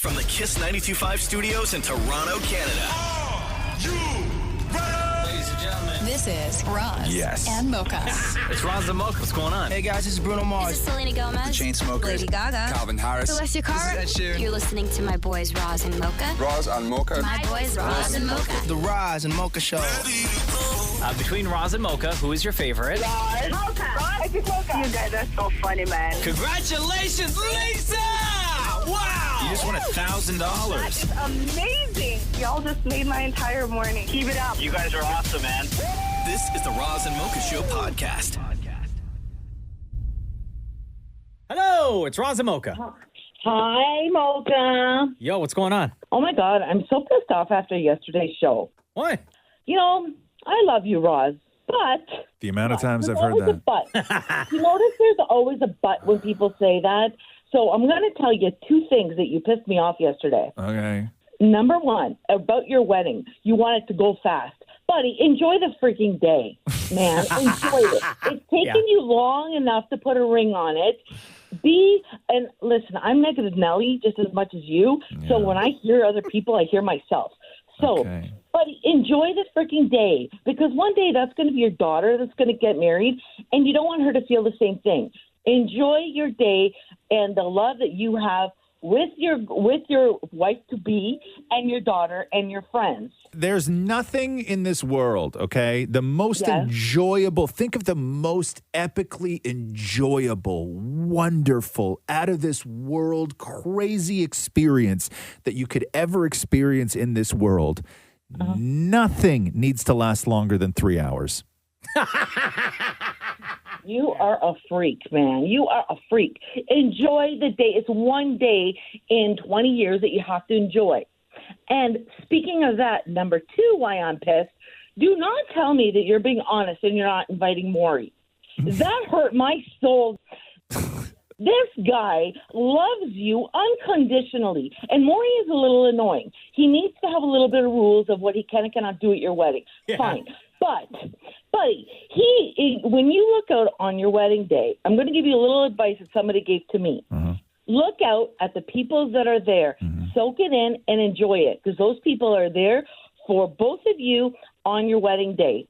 From the Kiss 92.5 studios in Toronto, Canada. Are you ready? Ladies and gentlemen, This is Roz and Mocha. it's Roz and Mocha. What's going on? Hey guys, this is Bruno Mars. This is Selena Gomez. Chainsmokers. Lady Gaga. Calvin Harris. Celestia Cara. This is Ed Sheeran. You're listening to my boys Roz and Mocha. Roz and Mocha. My boys Roz and Mocha. The Roz and Mocha Show. Between Roz and Mocha, who is your favorite? Mocha. You guys are so funny, man. Congratulations, Lisa! Wow! You just won $1,000. It's amazing. Y'all just made my entire morning. Keep it up. You guys are awesome, man. This is the Roz and Mocha Show podcast. Hello, it's Roz and Mocha. Hi, Mocha. Yo, what's going on? Oh, my God. I'm so pissed off after yesterday's show. What? You know, I love you, Roz, but... The amount of times there's I've heard always that. A but. You notice there's always a but when people say that? So I'm going to tell you two things that you pissed me off yesterday. Okay. Number one, about your wedding. You want it to go fast. Buddy, enjoy the freaking day, man. Enjoy it. It's taken you long enough to put a ring on it. And listen, I'm negative Nelly just as much as you. Yeah. So when I hear other people, I hear myself. So, buddy, enjoy the freaking day, because one day that's going to be your daughter that's going to get married, and you don't want her to feel the same thing. Enjoy your day and the love that you have with your wife-to-be and your daughter and your friends. There's nothing in this world, okay? The most enjoyable, think of the most epically enjoyable, wonderful, out of this world, crazy experience that you could ever experience in this world. Nothing needs to last longer than 3 hours. You are a freak, man. You are a freak. Enjoy the day. It's one day in 20 years that you have to enjoy. And speaking of that, number two, why I'm pissed, do not tell me that you're being honest and you're not inviting Maury. That hurt my soul. This guy loves you unconditionally, and Maury is a little annoying. He needs to have a little bit of rules of what he can and cannot do at your wedding. Yeah. Fine. But, buddy, when you look out on your wedding day, I'm going to give you a little advice that somebody gave to me. Look out at the people that are there. Soak it in and enjoy it, because those people are there for both of you on your wedding day.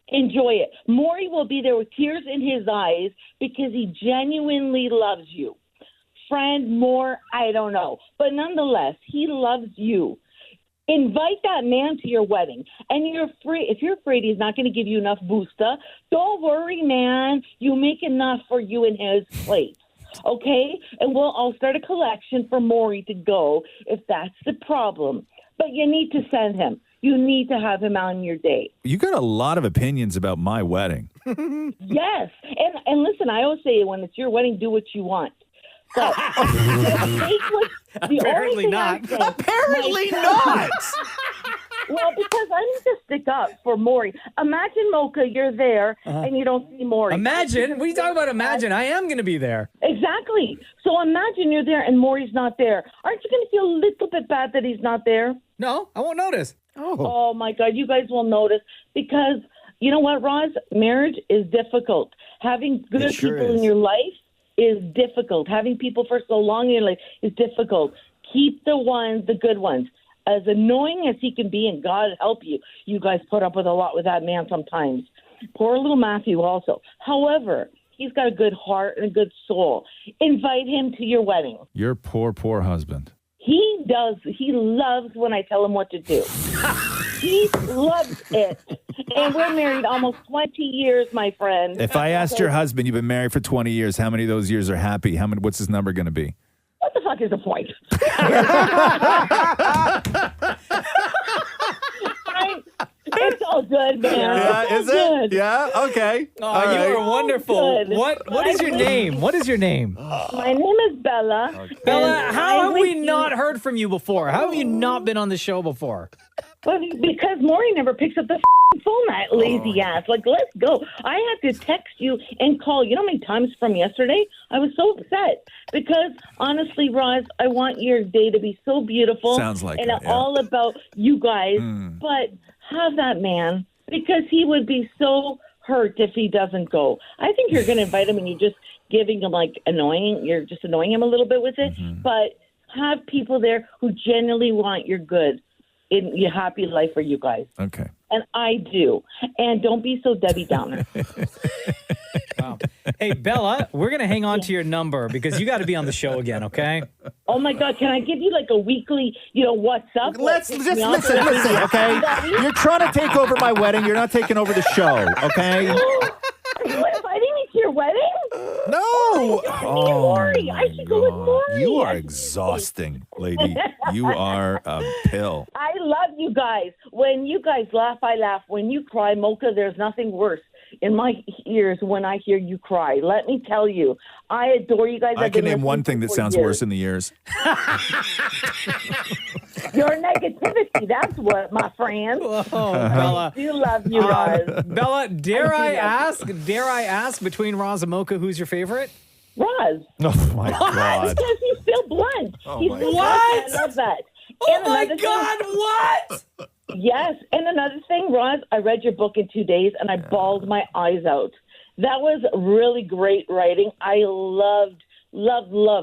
Enjoy it. Maury will be there with tears in his eyes because he genuinely loves you. Friend, more, I don't know. But nonetheless, he loves you. Invite that man to your wedding. And if you're afraid he's not going to give you enough booster, don't worry, man. You make enough for you and his plate. Okay? And I'll start a collection for Maury to go if that's the problem. But you need to send him. You need to have him on your day. You got a lot of opinions about my wedding. Yes. And listen, I always say when it's your wedding, do what you want. But Apparently not. Apparently not. Well, because I need to stick up for Maury. Imagine, Mocha, you're there and you don't see Maury. Imagine? What are you talking about imagine? I am going to be there. Exactly. So imagine you're there and Maury's not there. Aren't you going to feel a little bit bad that he's not there? No, I won't notice. Oh, my God. You guys will notice because, you know what, Roz? Marriage is difficult. Having good people in your life is difficult. Having people for so long in your life is difficult. Keep the good ones. As annoying as he can be, and God help you, you guys put up with a lot with that man sometimes. Poor little Matthew also. However, he's got a good heart and a good soul. Invite him to your wedding. Your poor, poor husband. He does. He loves when I tell him what to do. He loves it. And we're married almost 20 years, my friend. If I asked your husband, you've been married for 20 years, how many of those years are happy? What's his number going to be? What the fuck is the point? It's all good, man. Yeah, is it? Yeah, okay. Oh, you are wonderful. Good. What is your name? What is your name? My name is Bella. Okay. Bella, how have we not heard from you before? How have you not been on the show before? Because Maury never picks up the phone, that lazy ass. Like, let's go. I had to text you and call. You know how many times from yesterday? I was so upset because, honestly, Roz, I want your day to be so beautiful. Sounds like and it, yeah. all about you guys. But have that man, because he would be so hurt if he doesn't go. I think you're going to invite him and you're just giving him, like, you're just annoying him a little bit with it. But have people there who genuinely want your good in your happy life for you guys. Okay. And I do. And don't be so Debbie Downer. Wow. Hey, Bella, we're going to hang on to your number because you got to be on the show again, okay? Oh, my God. Can I give you like a weekly, what's up? Let's just listen, okay? You're trying to take over my wedding. You're not taking over the show, okay? Are you inviting me to your wedding? No. Maury. I should go with Maury. You are exhausting, lady. You are a pill. I love you guys. When you guys laugh, I laugh. When you cry, Mocha, there's nothing worse in my ears when I hear you cry. Let me tell you, I adore you guys. I can name one thing that sounds worse in the ears. Your negativity. That's what, my friend. Oh, Bella. I do love you guys. Bella, dare I ask between Roz and Mocha, who's your favorite? Roz. Oh, my God. Because he's still blunt. He's my still God. blunt. I love that. Oh, And my another God, what? Yes. And another thing, Roz, I read your book in 2 days and I bawled my eyes out. That was really great writing. I love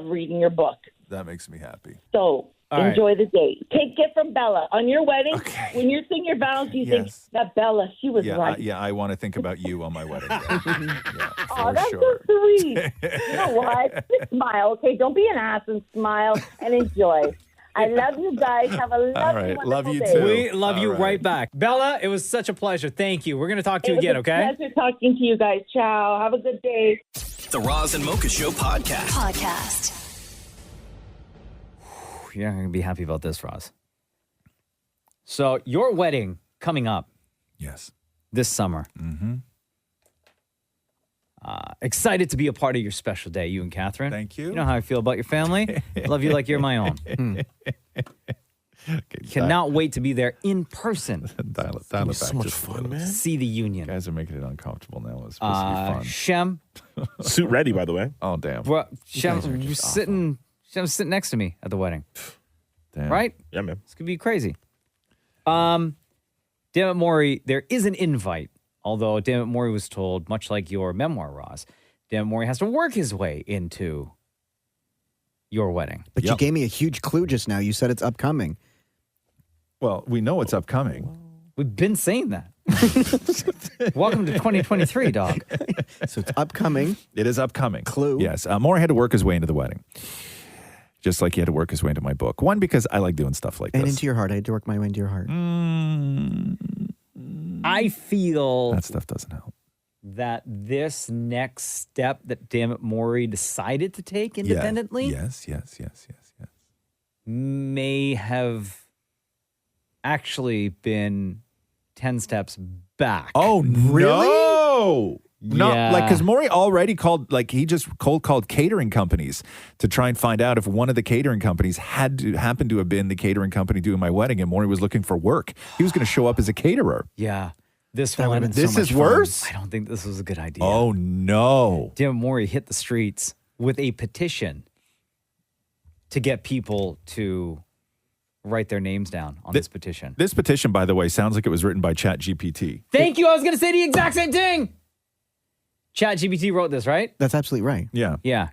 reading your book. That makes me happy. So All enjoy the day. Take it from Bella. On your wedding, when you're singing your vows, you think that Bella, she was right. I want to think about you on my wedding. Yeah, Oh, that's so sweet. You know what? Just smile, okay? Don't be an ass and smile and enjoy. I love you guys. Have a lovely, right. Love you day. too. We love All you right. right back. Bella, it was such a pleasure. Thank you. We're going to talk to you again, okay? It was a pleasure talking to you guys. Ciao. Have a good day. The Roz and Mocha Show podcast. You're not going to be happy about this, Roz. So, your wedding coming up. Yes. This summer. Mm-hmm. Excited to be a part of your special day, you and Catherine. Thank you. You know how I feel about your family. Love you like you're my own. Cannot wait to be there in person. Dial it back. So much fun, man. See the union. You guys are making it uncomfortable now. It's supposed to be fun. Shem. Suit ready, by the way. Oh, damn. Bro, guys are Shem's just sitting next to me at the wedding. Damn. Right? Yeah, man. It's going to be crazy. Damn it, Maury, there is an invite. Although, damn it, Maury was told, much like your memoir, Roz, damn it, Maury has to work his way into your wedding. But you gave me a huge clue just now. You said it's upcoming. Well, we know it's upcoming. We've been saying that. Welcome to 2023, dog. So it's upcoming. It is upcoming. Clue. Yes. Maury had to work his way into the wedding. Just like he had to work his way into my book. One, because I like doing stuff like And this. into your heart. I had to work my way into your heart. I feel That stuff doesn't help. that this next step that damn it, Maury decided to take independently Yes. may have actually been 10 steps back. Oh, no. Not Yeah. like, because Maury already called, like, he just cold called catering companies to try and find out if one of the catering companies happened to have been the catering company doing my wedding, and Maury was looking for work. He was going to show up as a caterer. Yeah. This That one, would've been This so is much fun. worse. I don't think this was a good idea. Oh, no. Damn, Maury hit the streets with a petition to get people to write their names down on this petition. This petition, by the way, sounds like it was written by ChatGPT. Thank you. I was going to say the exact same thing. ChatGPT wrote this, right? That's absolutely right. Yeah. Yeah.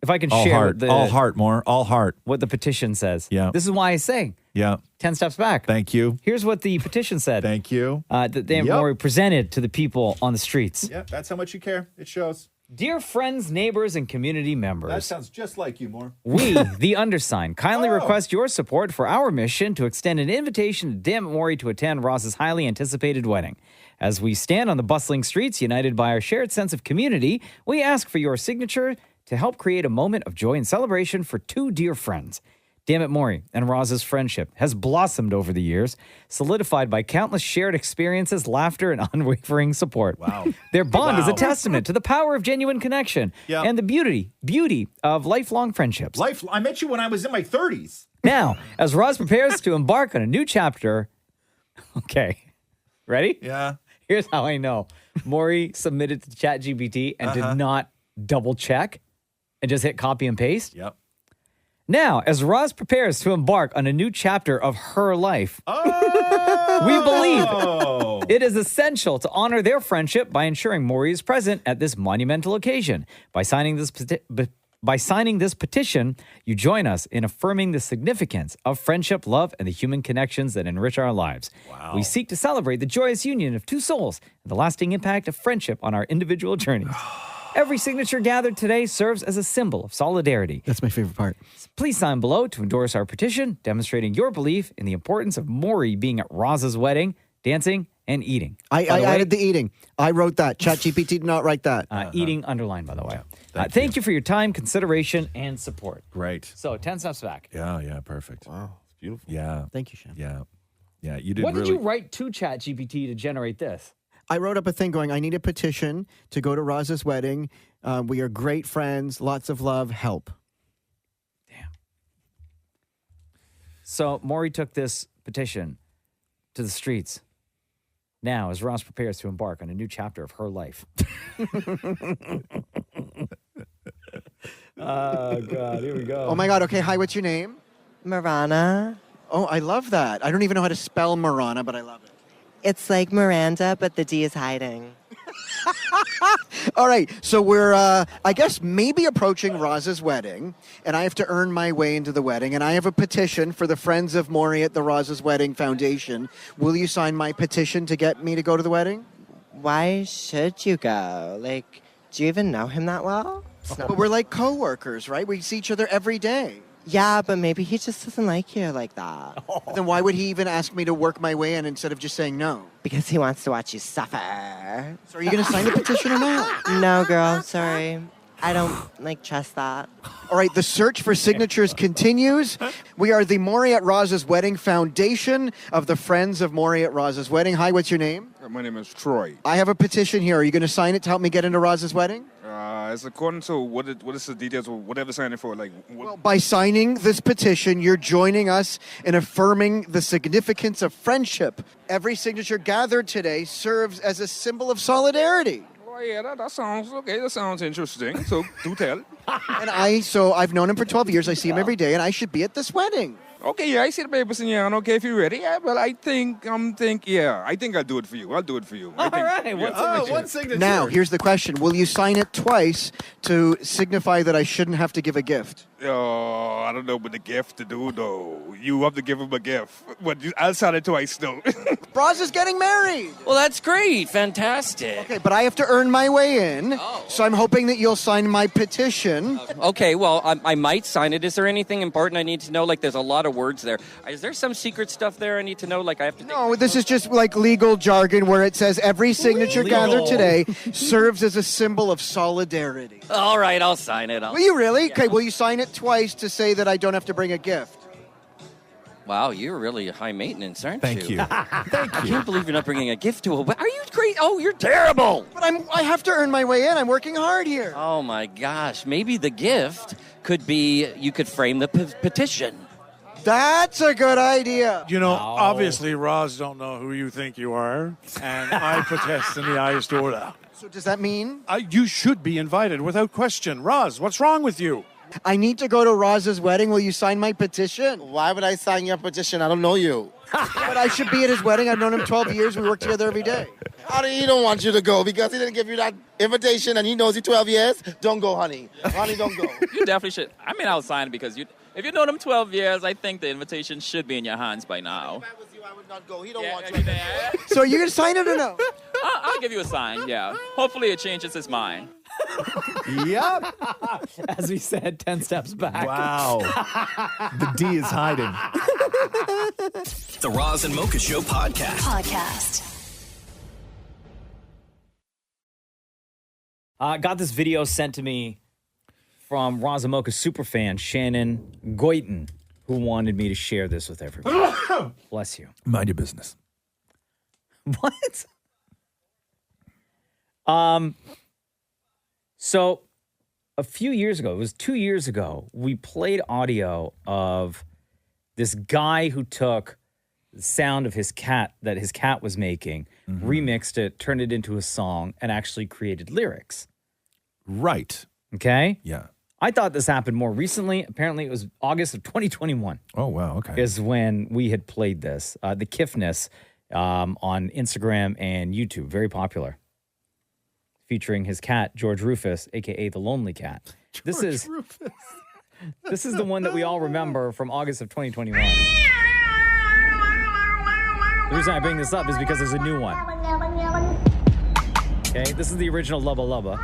If I can All share heart. All heart, more. All heart. what the petition says. Yeah. This is why I say Yeah. 10 steps back. Thank you. Here's what the petition said. Thank you. That Dan Yep. Maury presented to the people on the streets. Yeah, that's how much you care. It shows. Dear friends, neighbors, and community members. That sounds just like you, Moore. We, the undersigned, kindly request your support for our mission to extend an invitation to Dan Maury to attend Ross's highly anticipated wedding. As we stand on the bustling streets, united by our shared sense of community, we ask for your signature to help create a moment of joy and celebration for two dear friends. Dammit Maury and Roz's friendship has blossomed over the years, solidified by countless shared experiences, laughter, and unwavering support. Wow. Their bond is a testament to the power of genuine connection and the beauty of lifelong friendships. I met you when I was in my 30s. Now, as Roz prepares to embark on a new chapter, okay, ready? Yeah. Here's how I know. Maury submitted to ChatGPT and did not double check and just hit copy and paste. Yep. Now, as Roz prepares to embark on a new chapter of her life, we believe it is essential to honor their friendship by ensuring Maury is present at this monumental occasion. By signing this By signing this petition, you join us in affirming the significance of friendship, love, and the human connections that enrich our lives. Wow. We seek to celebrate the joyous union of two souls and the lasting impact of friendship on our individual journeys. Every signature gathered today serves as a symbol of solidarity. That's my favorite part. Please sign below to endorse our petition, demonstrating your belief in the importance of Maury being at Roz's wedding, dancing, and eating. I added the eating. I wrote that. ChatGPT did not write that. Eating underlined, by the way. Thank you for your time, consideration, and support. Great. So 10 steps back. Yeah, perfect. Wow, it's beautiful. Yeah. Thank you, Shem. Yeah, you did What really... did you write to ChatGPT to generate this? I wrote up a thing going, I need a petition to go to Roz's wedding. We are great friends. Lots of love. Help. So Maury took this petition to the streets. Now, as Roz prepares to embark on a new chapter of her life. Oh, God. Here we go. Oh, my God. Okay. Hi, what's your name? Marana. Oh, I love that. I don't even know how to spell Marana, but I love it. It's like Miranda, but the D is hiding. All right. So we're, I guess, maybe approaching Roz's wedding, and I have to earn my way into the wedding, and I have a petition for the Friends of Maury at the Roz's Wedding Foundation. Will you sign my petition to get me to go to the wedding? Why should you go? Like, do you even know him that well? But we're like coworkers, right? We see each other every day. Yeah, but maybe he just doesn't like you like that. Then why would he even ask me to work my way in instead of just saying no? Because he wants to watch you suffer. So are you going to sign the petition or not? No, girl, sorry. I don't, trust that. All right, the search for signatures continues. We are the Maury at Roz's Wedding Foundation of the Friends of Maury at Roz's Wedding. Hi, what's your name? My name is Troy. I have a petition here. Are you going to sign it to help me get into Roz's wedding? It's according to what is the details of whatever signing for? Well, by signing this petition, you're joining us in affirming the significance of friendship. Every signature gathered today serves as a symbol of solidarity. Oh, yeah, that sounds okay. That sounds interesting. So do tell. So I've known him for 12 years. I see him every day, and I should be at this wedding. Okay, yeah, I see the papers in here. Okay, if you're ready. Yeah, but I think I'll do it for you. I'll do it for you. All right, one signature. Now, here's the question. Will you sign it twice to signify that I shouldn't have to give a gift? Oh, I don't know what the gift to do, though. You have to give him a gift. But I'll sign it twice, though. Roz is getting married. Well, that's great. Fantastic. Okay, but I have to earn my way in, so I'm hoping that you'll sign my petition. Okay, well, I might sign it. Is there anything important I need to know? There's a lot of words there. Is there some secret stuff there I need to know? I have to... No, this is just legal jargon where it says every signature gathered today serves as a symbol of solidarity. All right, I'll sign it. Will you really? Yeah. Okay, will you sign it twice to say that I don't have to bring a gift? Wow, you're really high maintenance, aren't Thank you. Thank I you. can't believe you're not bringing a gift to a wedding. Are you crazy? Oh, you're terrible. But I have to earn my way in. I'm working hard here. Oh, my gosh. Maybe the gift could be you could frame the petition. That's a good idea. You know, obviously, Roz don't know who you think you are, and I protest in the highest order. So does that mean? You should be invited without question. Roz, what's wrong with you? I need to go to Roz's wedding. Will you sign my petition? Why would I sign your petition? I don't know you. But I should be at his wedding. I've known him 12 years. We work together every day. Honey, he don't want you to go because he didn't give you that invitation and he knows you 12 years. Don't go, honey. Honey, don't go. You definitely should. I mean, I'll sign it because if you've known him 12 years, I think the invitation should be in your hands by now. If I was you, I would not go. He don't want you. So are you going to sign it or no? I'll give you a sign, yeah. Hopefully it changes his mind. Yep. As we said, 10 steps back. Wow. The D is hiding. The Roz and Mocha Show Podcast. Got this video sent to me from Roz and Mocha superfan Shannon Goyton, who wanted me to share this with everybody. Bless you. Mind your business. What? So a few years ago, it was 2 years ago, we played audio of this guy who took the sound of his cat that his cat was making, remixed it, turned it into a song, and actually created lyrics. Right. Okay? Yeah. I thought this happened more recently. Apparently, it was August of 2021. Oh, wow. Okay. Is when we had played this. The Kiffness on Instagram and YouTube. Very popular. Featuring his cat, George Rufus, a.k.a. the Lonely Cat. This is the one that we all remember from August of 2021. The reason I bring this up is because there's a new one. Okay, this is the original Lubba Lubba.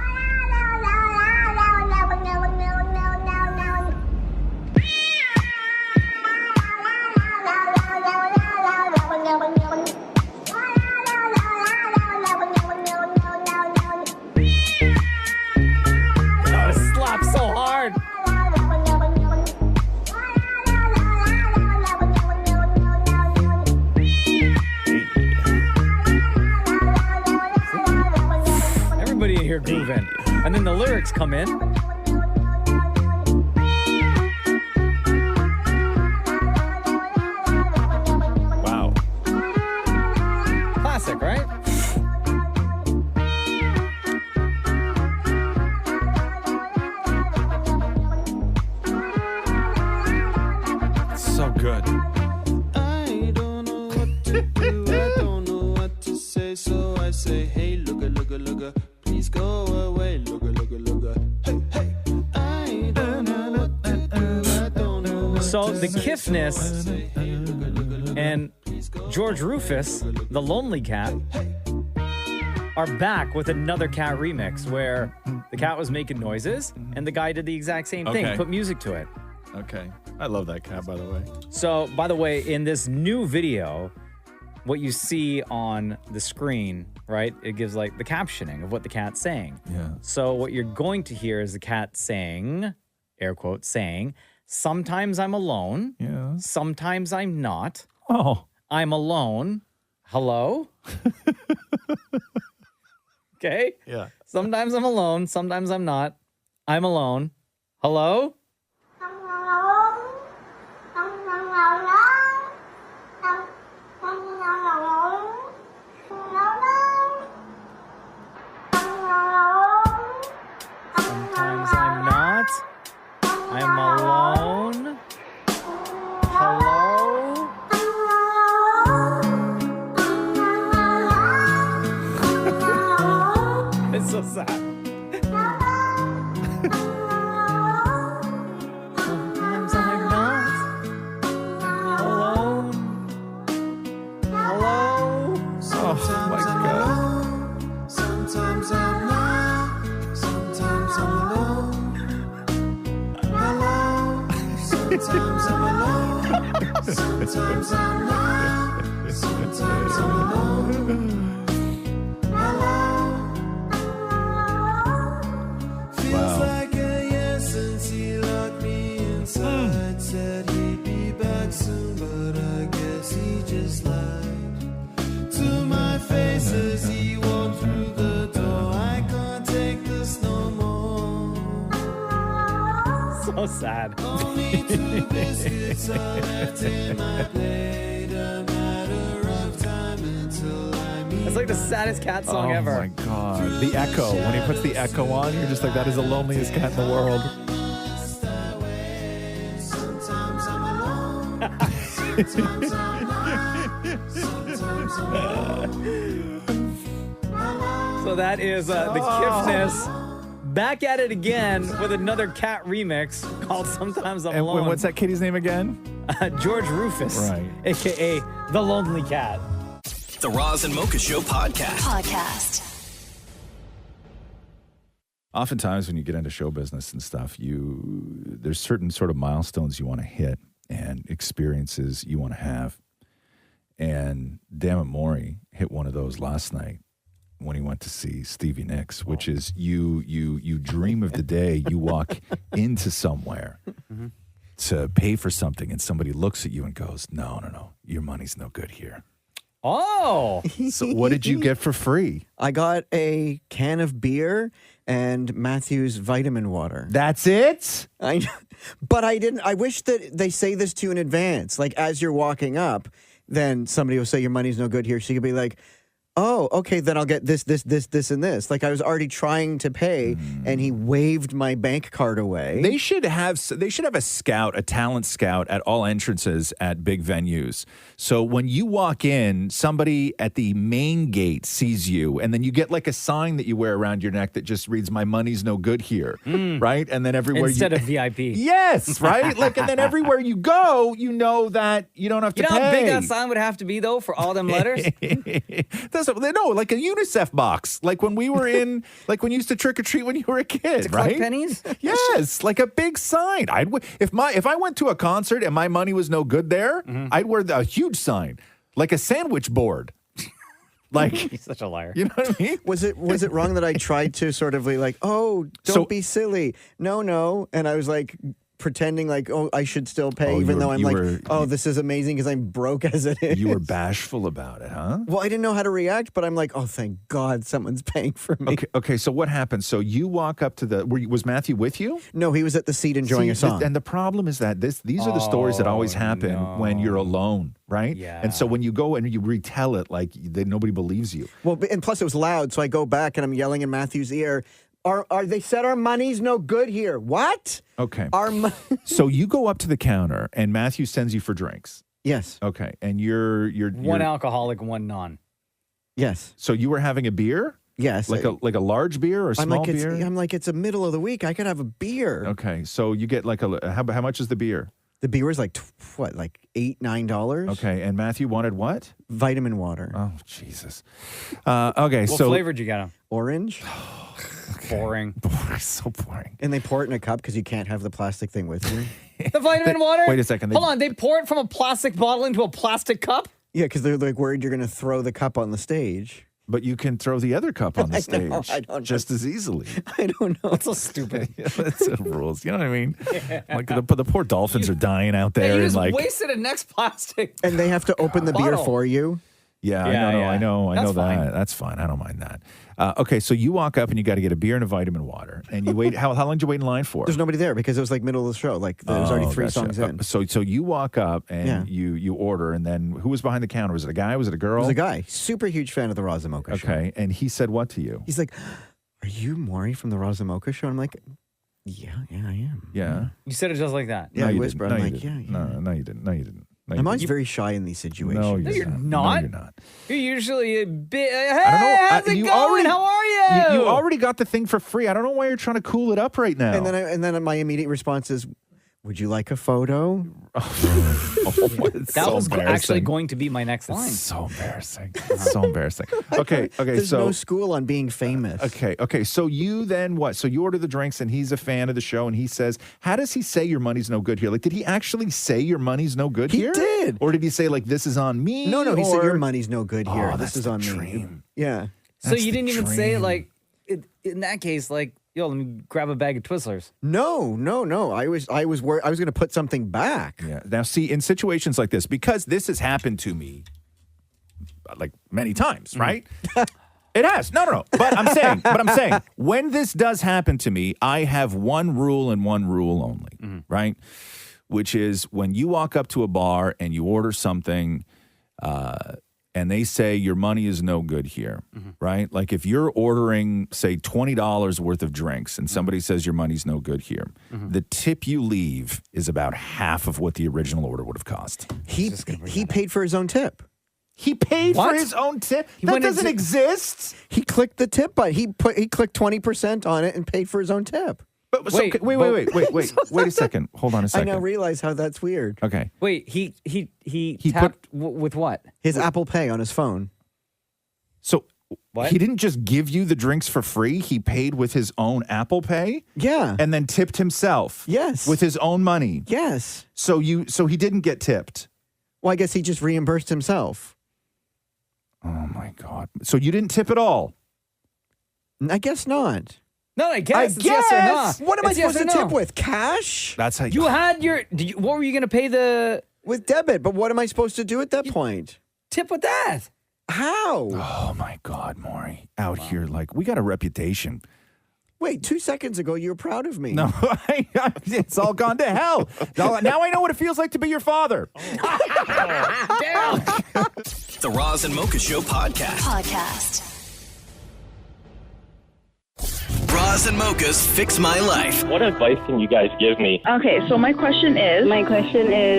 Oh, it slaps so hard. Everybody in here grooving. And then the lyrics come in. Wow. Classic, right? So good. I don't know what to do, I don't know what to say, so I say, hey, looka, looka, looka, please go away, looka, looka, looka, hey, hey. I don't know what to do, I don't know what So to the say, Kiffness so I say, hey, looka, looka, looka, and George Rufus, the Lonely Cat, are back with another cat remix where the cat was making noises and the guy did the exact same thing, Okay. put music to it. Okay. I love that cat, by the way. So, by the way, in this new video, what you see on the screen, right, it gives like the captioning of what the cat's saying. Yeah. So what you're going to hear is the cat saying, air quotes, saying, sometimes I'm alone. Yeah. Sometimes I'm not. Oh. I'm alone. Hello? Okay? Yeah. Sometimes I'm alone. Sometimes I'm not. I'm alone. Hello? Sometimes I'm not. I'm alone. Hello? It's so sad. Sometimes I'm not. Alone. Hello? Oh, my God. sometimes I'm not, sometimes I'm alone. Hello, sometimes I'm alone, sometimes I'm not, sometimes I'm alone. Feels like a year since he locked me inside. Said he'd be back soon, but I guess he just lied to my face as he walked through the door. I can't take this no more. So sad. Only 2 biscuits are left in my plate. A matter of time until I meet. It's like the saddest cat song ever. Oh, my God. The echo. When he puts the echo on, you're just like, that is the loneliest cat in the world. Sometimes I'm alone. Sometimes I'm not. Sometimes I'm alone. So that is the Kiffness back at it again with another cat remix called Sometimes I'm And Alone. what's that kitty's name again? George Rufus. Right. A.K.A. The Lonely Cat. The Roz and Mocha Show podcast. Oftentimes when you get into show business and stuff, there's certain sort of milestones you want to hit and experiences you want to have. And Dammit Maury hit one of those last night when he went to see Stevie Nicks, which is you dream of the day you walk into somewhere to pay for something and somebody looks at you and goes, no, your money's no good here. Oh. So what did you get for free? I got a can of beer and Matthew's vitamin water. That's it? But I didn't. I wish that they say this to you in advance. Like as you're walking up, then somebody will say your money's no good here. So you could be like, oh, okay, then I'll get this, and this. Like I was already trying to pay, and he waved my bank card away. They should have a talent scout at all entrances at big venues. So when you walk in, somebody at the main gate sees you, and then you get like a sign that you wear around your neck that just reads "My money's no good here," right? And then everywhere Instead of VIP. Yes, right? Like, and then everywhere you go, you know that you don't have to You know pay. how big that sign would have to be, though, for all them letters? No, like a UNICEF box. Like when we were in, like when you used to trick or treat when you were a kid, To right? collect pennies? Yes, like a big sign. If I went to a concert and my money was no good there, I'd wear a huge sign, like a sandwich board. Like, He's such a liar. you know what I mean? Was it wrong that I tried to sort of be like, oh, don't be silly. No. And I was like pretending like, oh, I should still pay, even though I'm like, this is amazing because I'm broke as it is. You were bashful about it, huh? Well, I didn't know how to react, but I'm like, oh, thank God someone's paying for me. Okay, so what happened? So you walk up to was Matthew with you? No, he was at the seat enjoying a song. And the problem is that these are the stories that always happen when you're alone, right? Yeah. And so when you go and you retell it, like nobody believes you. Well, and plus it was loud, so I go back and I'm yelling in Matthew's ear, Are they said our money's no good here? What? Okay. So you go up to the counter and Matthew sends you for drinks. Yes. Okay. And you're One alcoholic, one non. Yes. So you were having a beer? Yes. Like a large beer or a small beer? I'm like, it's the middle of the week. I could have a beer. Okay. So you get like how much is the beer? The beer was like like $8, $9. Okay. And Matthew wanted what? Vitamin water. Oh, Jesus. Okay. What flavor did you get him? Orange. Boring. So boring. And they pour it in a cup because you can't have the plastic thing with you. The vitamin water? Wait a second. Hold on. They pour it from a plastic bottle into a plastic cup? Yeah, because they're like worried you're going to throw the cup on the stage. But you can throw the other cup on the stage I don't just as easily. I don't know. That's so stupid. That's the rules. You know what I mean? Like the poor dolphins are dying out there, you and just like wasted a next plastic. And they have to open the beer Bottle. for you. Yeah, Yeah, I know That's that. fine. That's fine. I don't mind that. Okay, so you walk up and you got to get a beer and a vitamin water, and you wait. How long did you wait in line for? There's nobody there because it was like middle of the show. Like there was already 3 gotcha. songs in. So you walk up and you order, and then who was behind the counter? Was it a guy? Was it a girl? It was a guy. Super huge fan of the Roz and Mocha show. Okay, and he said what to you? He's like, "Are you Maury from the Roz and Mocha show?" And I'm like, "Yeah, I am." Yeah. You said it just like that. Yeah, No, I you whispered. didn't. I'm No, like, you "Yeah, didn't. yeah." No, you didn't. No, you didn't. No, you I'm always didn't. very shy in these situations. No, you're not. not. No, you're not. You're usually a bit. Hey, I don't know. how's it you going? already- How are you? You already got the thing for free. I don't know why you're trying to cool it up right now. And then my immediate response is, "Would you like a photo?" That was actually going to be my next line. It's so embarrassing. It's so embarrassing. Okay. There's So no school on being famous. Okay. So you then what? So you order the drinks, and he's a fan of the show, and he says, "How does he say your money's no good here? Like, did he actually say your money's no good here? He did. Or did he say like this is on me? No, he said or- your money's no good here. Oh, This that's is the on me. dream. Yeah. So That's you the didn't even say dream. like in that case, like, yo, let me grab a bag of Twizzlers. No. I was worried. I was going to put something back. Yeah. Now, see, in situations like this, because this has happened to me like many times, right? It has. No. But I'm saying, when this does happen to me, I have one rule and one rule only, right? Which is when you walk up to a bar and you order something, and they say your money is no good here, right? Like if you're ordering, say, $20 worth of drinks and somebody says your money's no good here, the tip you leave is about half of what the original order would have cost. He paid for his own tip. He paid What? for his own tip? He That went doesn't into- exist. He clicked the tip button. He clicked 20% on it and paid for his own tip. But, so, Wait, wait a second. Hold on a I second. now realize how that's weird. Okay. Wait, he He tapped with what? His Apple Pay on his phone. So What? he didn't just give you the drinks for free. He paid with his own Apple Pay Yeah. and then tipped himself. Yes. With his own money. Yes. So he didn't get tipped. Well, I guess he just reimbursed himself. Oh my God. So you didn't tip at all? I guess not. No, I guess. I It's yes or guess. no. What am I It's yes supposed to or no. tip with? Cash? That's how You had your. What were you going to pay the With debit. But what am I supposed to do at that point? tip with that? How? Oh my God, Maury. Out here, like, we got a reputation. Wait, 2 seconds ago, you were proud of me. No, it's all gone to hell. Now I know what it feels like to be your father. Damn. the Roz and Mocha Show podcast. Roz and Mocha's Fix My Life. What advice can you guys give me? Okay, so my question is...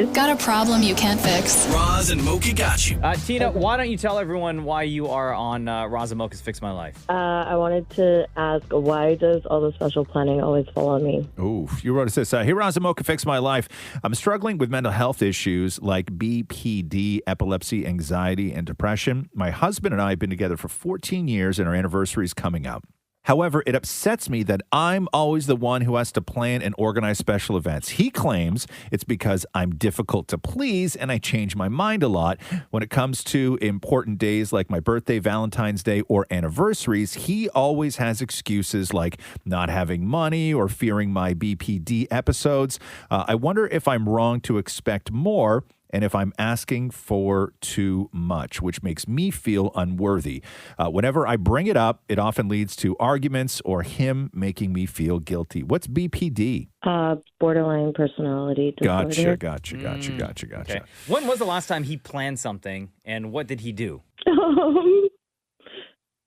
Got a problem you can't fix? Roz and Mocha got you. Tina, why don't you tell everyone why you are on Roz and Mocha's Fix My Life? I wanted to ask, why does all the special planning always fall on me? Ooh, you wrote us this. Here, Roz and Mocha, Fix My Life. I'm struggling with mental health issues like BPD, epilepsy, anxiety, and depression. My husband and I have been together for 14 years, and our anniversary is coming up. However, it upsets me that I'm always the one who has to plan and organize special events. He claims it's because I'm difficult to please and I change my mind a lot. When it comes to important days like my birthday, Valentine's Day, or anniversaries, he always has excuses like not having money or fearing my BPD episodes. I wonder if I'm wrong to expect more and if I'm asking for too much, which makes me feel unworthy. Whenever I bring it up, it often leads to arguments or him making me feel guilty. What's BPD? Borderline personality disorder. Gotcha. Okay. When was the last time he planned something, and what did he do?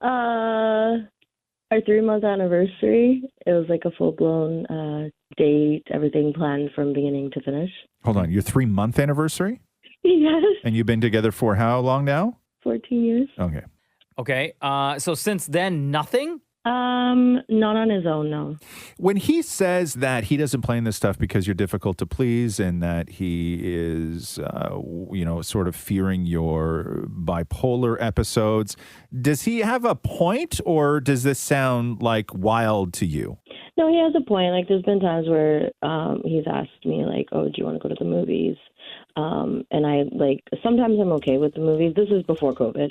Our 3-month anniversary, it was like a full-blown date, everything planned from beginning to finish. Hold on, your 3-month anniversary? Yes. And you've been together for how long now? 14 years. Okay. Okay, so since then, nothing? Not on his own, no. When he says that he doesn't plan this stuff because you're difficult to please and that he is, sort of fearing your bipolar episodes, does he have a point or does this sound like wild to you? No, he has a point. Like, there's been times where he's asked me, like, oh, do you want to go to the movies? And I, like, sometimes I'm okay with the movies. This is before COVID.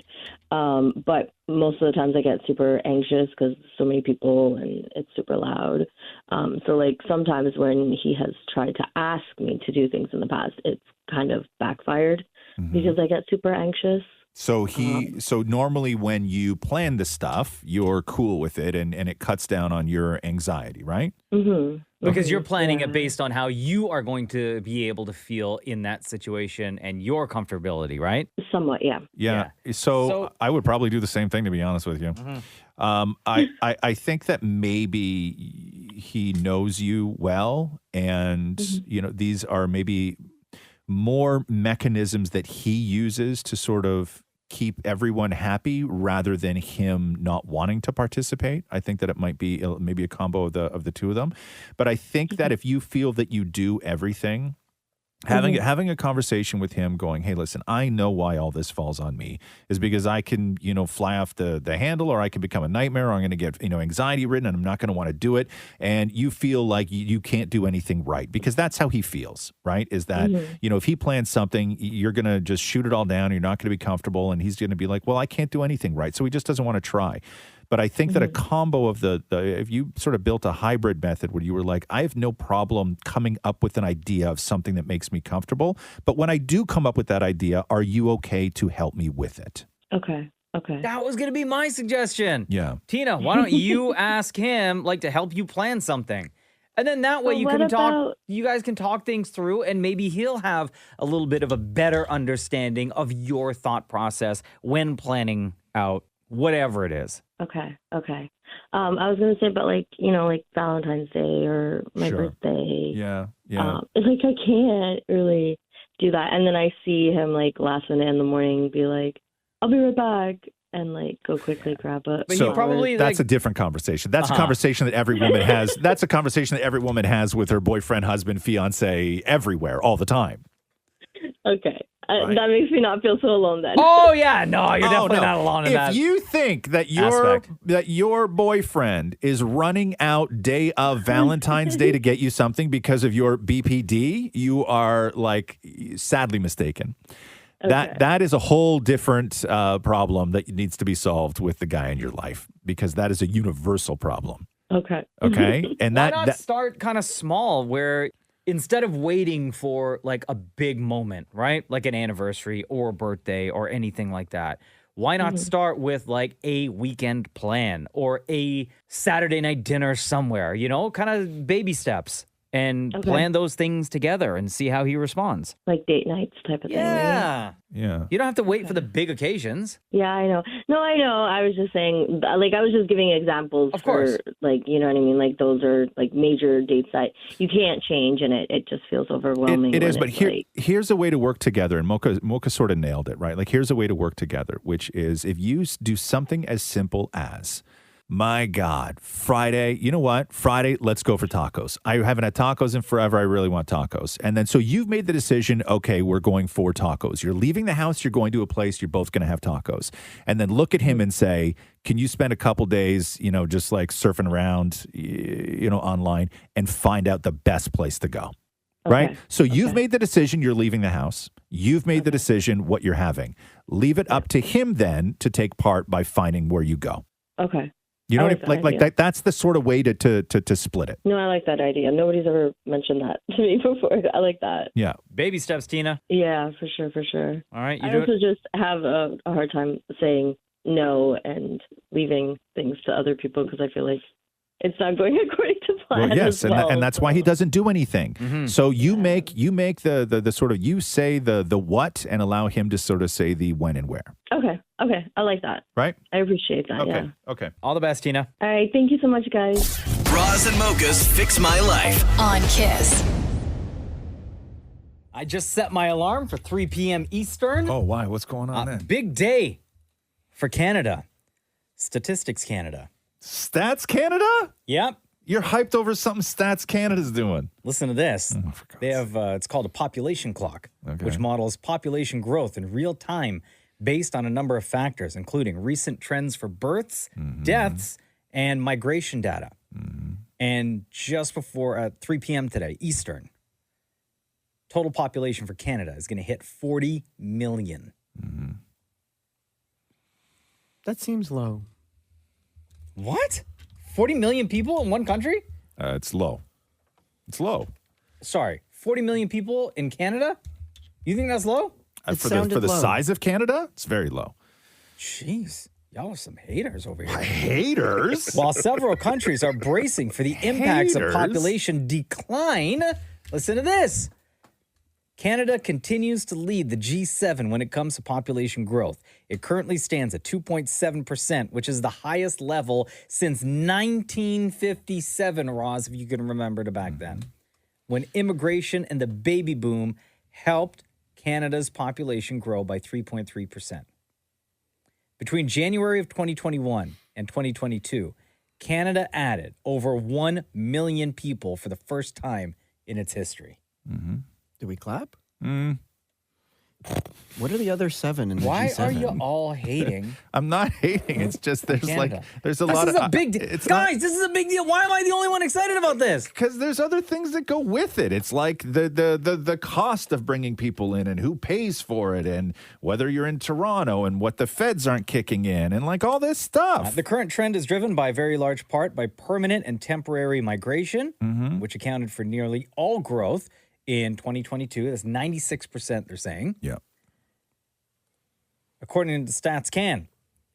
But most of the times I get super anxious because so many people and it's super loud. So, like, sometimes when he has tried to ask me to do things in the past, it's kind of backfired because I get super anxious. So so normally when you plan the stuff, you're cool with it and it cuts down on your anxiety, right? Mm-hmm. Because you're planning it based on how you are going to be able to feel in that situation and your comfortability, right? Somewhat, yeah. Yeah. So I would probably do the same thing, to be honest with you. I think that maybe he knows you well and, these are maybe more mechanisms that he uses to sort of keep everyone happy rather than him not wanting to participate. I think that it might be maybe a combo of the two of them. But I think that if you feel that you do everything, having a conversation with him going, hey, listen, I know why all this falls on me is because I can, fly off the handle or I can become a nightmare or I'm going to get, anxiety ridden and I'm not going to want to do it. And you feel like you can't do anything right because that's how he feels, right? Is that, if he plans something, you're going to just shoot it all down. You're not going to be comfortable. And he's going to be like, well, I can't do anything right. So he just doesn't want to try. But I think that a combo of the if you sort of built a hybrid method where you were like, I have no problem coming up with an idea of something that makes me comfortable. But when I do come up with that idea, are you okay to help me with it? Okay. That was going to be my suggestion. Yeah. Tina, why don't you ask him to help you plan something? And then that way you guys can talk things through and maybe he'll have a little bit of a better understanding of your thought process when planning out whatever it is. Okay. I was going to say, but like Valentine's Day or my birthday. Yeah. It's like I can't really do that. And then I see him like last minute in the morning be like, I'll be right back. And like go quickly grab it. But you probably that's a different conversation. That's a conversation that every woman has. That's a conversation that every woman has with her boyfriend, husband, fiance, everywhere, all the time. Okay. That makes me not feel so alone then. Oh yeah, no, you're definitely not alone in that. If you think that your boyfriend is running out day of Valentine's Day to get you something because of your BPD, you are like sadly mistaken. Okay. That is a whole different problem that needs to be solved with the guy in your life because that is a universal problem. Okay. And why not start kind of small where instead of waiting for like a big moment, right? Like an anniversary or a birthday or anything like that. Why not start with like a weekend plan or a Saturday night dinner somewhere, kind of baby steps. and Okay. plan those things together and see how he responds. Like date nights type of thing. Right? Yeah. Yeah. You don't have to wait for the big occasions. Yeah, I know. No, I know. I was just saying, like, I was just giving examples Of course. for, like, you know what I mean? Like, those are, like, major dates that you can't change, and it just feels overwhelming. It is, when but it's, here's a way to work together, and Mocha sort of nailed it, right? Like, here's a way to work together, which is if you do something as simple as, my God, Friday, you know what? Friday, let's go for tacos. I haven't had tacos in forever. I really want tacos. And then, so you've made the decision, okay, we're going for tacos. You're leaving the house, you're going to a place, you're both going to have tacos. And then look at him and say, can you spend a couple days, just like surfing around, online and find out the best place to go? Right? So you've made the decision you're leaving the house. You've made the decision what you're having. Leave it up to him then to take part by finding where you go. Okay. You know I what I, like that like idea. that's the sort of way to split it. No, I like that idea. Nobody's ever mentioned that to me before. I like that. Yeah. Baby steps, Tina. Yeah, for sure, for sure. All right. I also just have a hard time saying no and leaving things to other people because I feel like it's not going according to plan. Well, yes, as well. and that's why he doesn't do anything. So you make the sort of, you say the what and allow him to sort of say the when and where. Okay. I like that. Right? I appreciate that. Okay. Yeah. Okay. All the best, Tina. All right. Thank you so much, guys. Roz and Mocha's Fix My Life. On Kiss. I just set my alarm for 3 p.m. Eastern. Oh, why? What's going on then? Big day for Canada. Statistics Canada. Stats Canada? Yep. You're hyped over something Stats Canada's doing. Listen to this. They have, it's called a population clock, which models population growth in real time based on a number of factors, including recent trends for births, deaths, and migration data. And just before at 3 p.m. today, Eastern, total population for Canada is going to hit 40 million. That seems low. What? 40 million people in one country? It's low. It's low. Sorry, 40 million people in Canada? You think that's low? For the size of Canada, it's very low. Jeez. Y'all are some haters over here. Haters? While several countries are bracing for the impacts of Haters? population decline, listen to this. Canada continues to lead the G7 when it comes to population growth. It currently stands at 2.7%, which is the highest level since 1957, Roz, if you can remember to back then, when immigration and the baby boom helped Canada's population grow by 3.3%. Between January of 2021 and 2022, Canada added over 1 million people for the first time in its history. Do we clap? What are the other 7 in the Why G7? are you all hating? I'm not hating. It's just there's Canada? there's a This lot is of a big deal. Guys, this is a big deal. Why am I the only one excited about this? Because there's other things that go with it. It's like the cost of bringing people in and who pays for it and whether you're in Toronto and what the feds aren't kicking in and like all this stuff. The current trend is driven by very large part by permanent and temporary migration, which accounted for nearly all growth in 2022. That's 96%, they're saying. Yeah. According to Stats Can,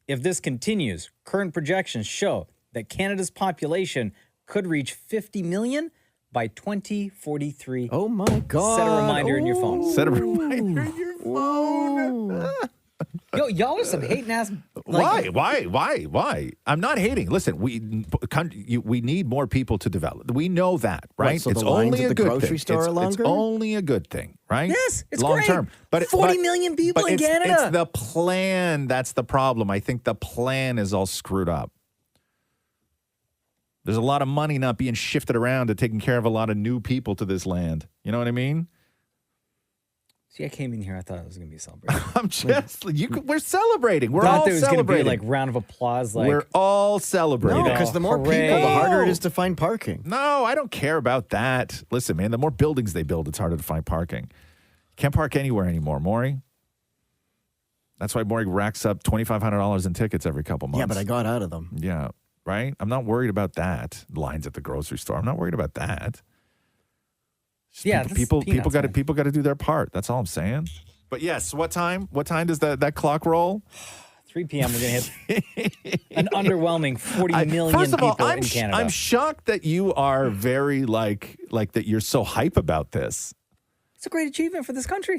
if this continues, current projections show that Canada's population could reach 50 million by 2043. Oh my God. Set a reminder in your phone. Set a reminder in your phone. Yo, y'all are some hating ass. Why? I'm not hating. Listen, we need more people to develop. We know that, right? So the lines at the grocery store are longer? It's only a good thing, right? Yes, it's long great. term. But 40 million people in Canada. It's the plan that's the problem. I think the plan is all screwed up. There's a lot of money not being shifted around to taking care of a lot of new people to this land. You know what I mean? See, I came in here, I thought it was going to be a celebration. I'm just, we're celebrating. We're thought all there was going to be celebrating. like round of applause. Like, We're all celebrating. No, because the more hooray. people, the harder it is to find parking. No, I don't care about that. Listen, man, the more buildings they build, it's harder to find parking. Can't park anywhere anymore, Maury. That's why Maury racks up $2,500 in tickets every couple months. Yeah, but I got out of them. Yeah, right? I'm not worried about that. Lines at the grocery store. I'm not worried about that. Just Yeah, people got to man. do their part. That's all I'm saying. But yes, what time? What time does that clock roll? 3 p.m. we're going to hit an underwhelming 40 million First of all, people in Canada. I'm shocked that you are very like that you're so hype about this. It's a great achievement for this country.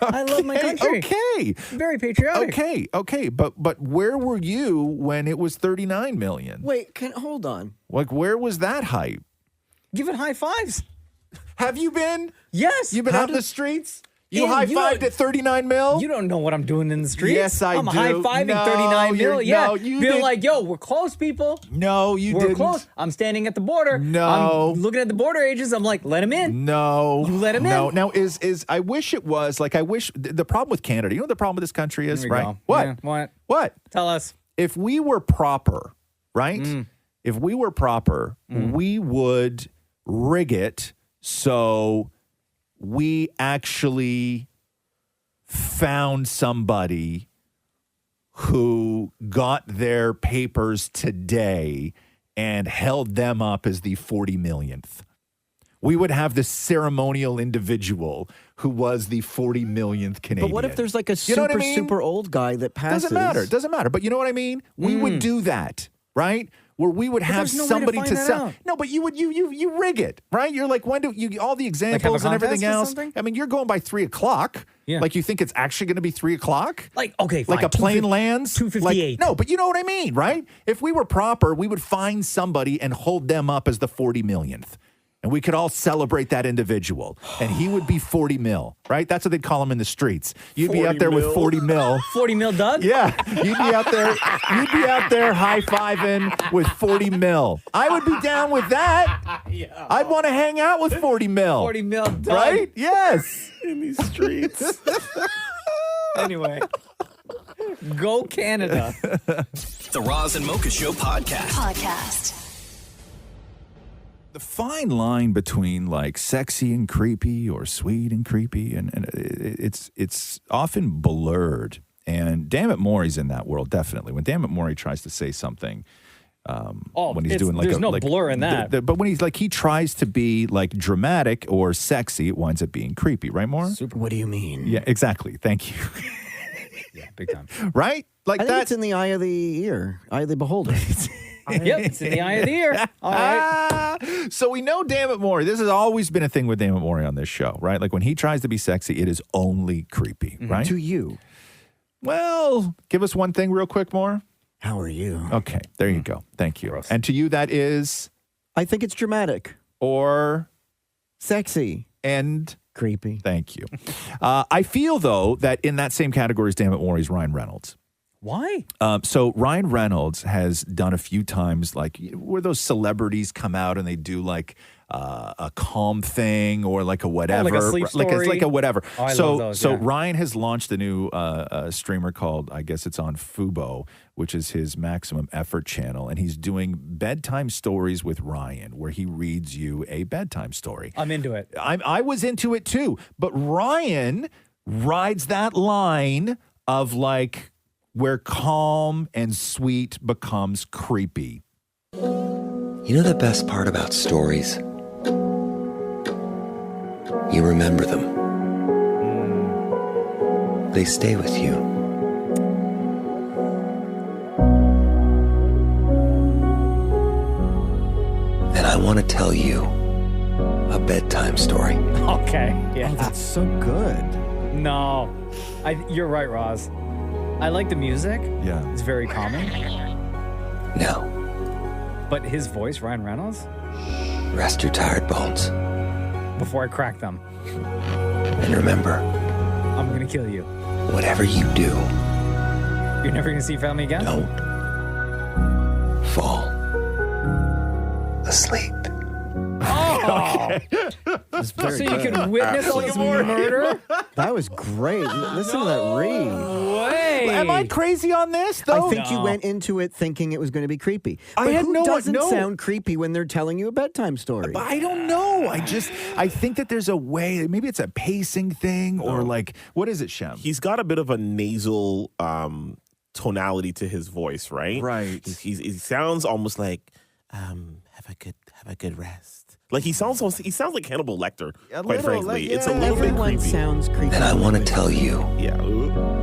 I love my country. Okay. Very patriotic. Okay. But where were you when it was 39 million? Wait, hold on. Like, where was that hype? Give it high fives. Have you been? Yes. You've been out in the streets? You high-fived at 39 mil? You don't know what I'm doing in the streets. Yes, I I'm do. high-fiving 39 mil. Yeah. No, you Being didn't. like, yo, we're close, people. No, you We're didn't. close. I'm standing at the border. No. I'm looking at the border agents. I'm like, let him in. No. You let him in. Now, I wish it was, like, the problem with Canada, you know what the problem with this country is, Here we right? go. What? Yeah, What? Tell us. If we were proper, right? If we were proper, we would rig it so we actually found somebody who got their papers today and held them up as the 40 millionth. We would have the ceremonial individual who was the 40 millionth Canadian. But what if there's like a You know what super, I mean? super old guy that passes? Doesn't matter. But you know what I mean? We would do that, right? Where we would have there's no way to somebody find to that sell. out. No, but you rig it, right? You're like, when do you all the examples and everything contest or else? something? I mean, you're going by 3 o'clock. Yeah. Like you think it's actually going to be 3 o'clock? Like, okay, Like fine. a plane lands? 2:58. No, but you know what I mean, right? If we were proper, we would find somebody and hold them up as the 40 millionth. And we could all celebrate that individual. And he would be 40 mil, right? That's what they'd call him in the streets. You'd be out there with 40 mil. 40 mil Doug? Yeah. You'd be out there high-fiving with 40 mil. I would be down with that. Yeah. I'd want to hang out with 40 mil. 40 mil Doug. Right? Yes. In these streets. Anyway. Go Canada. The Roz and Mocha Show podcast. The fine line between like sexy and creepy or sweet and creepy, and it's often blurred. And Dammit Maury's in that world, definitely. When Dammit Maury tries to say something, when he's doing like there's no blur in that. But when he's like, he tries to be like dramatic or sexy, it winds up being creepy, right, Maura? Super. What do you mean? Yeah, exactly. Thank you. Yeah, big time. Right? Like I think it's in the eye of the ear, eye of the beholder. Yep, it's in the eye of the ear. All right. So we know Dammit Maury. This has always been a thing with Dammit Maury on this show, right? Like when he tries to be sexy, it is only creepy, right? To you. Well, give us one thing real quick, Maura. How are you? Okay, there you go. Thank you. Gross. And to you, that is I think it's dramatic. or Sexy. and Creepy. thank you. I feel though that in that same category as Dammit Maury is Ryan Reynolds. Why? So Ryan Reynolds has done a few times, like where those celebrities come out and they do like a calm thing or like a whatever, like a sleep story. It's like a whatever. Oh, I so love those, so yeah. Ryan has launched a new streamer called, I guess it's on Fubo, which is his maximum effort channel, and he's doing bedtime stories with Ryan, where he reads you a bedtime story. I'm into it. I was into it too, but Ryan rides that line of like where calm and sweet becomes creepy. You know the best part about stories? You remember them. They stay with you. And I want to tell you a bedtime story. Okay. Yeah. Oh, that's so good. No. You're right, Roz. I like the music. Yeah. It's very calming. Now, But his voice, Ryan Reynolds, rest your tired bones. before I crack them, And remember, I'm going to kill you. whatever you do, You're never going to see family again? don't fall asleep. Oh! It's very So you good. can witness all this murder? That was great. Listen to that read. Way. Am I crazy on this though? I think you went into it thinking it was going to be creepy. I But had who no- doesn't no. sound creepy when they're telling you a bedtime story? But I don't know. I think that there's a way, maybe it's a pacing thing or like, what is it, Shem? He's got a bit of a nasal tonality to his voice, right? Right. He sounds almost like have a good rest. Like he sounds like Hannibal Lecter, A quite little, frankly. like, It's a yeah. little bit Everyone creepy. sounds creepy. And I want to tell you Yeah.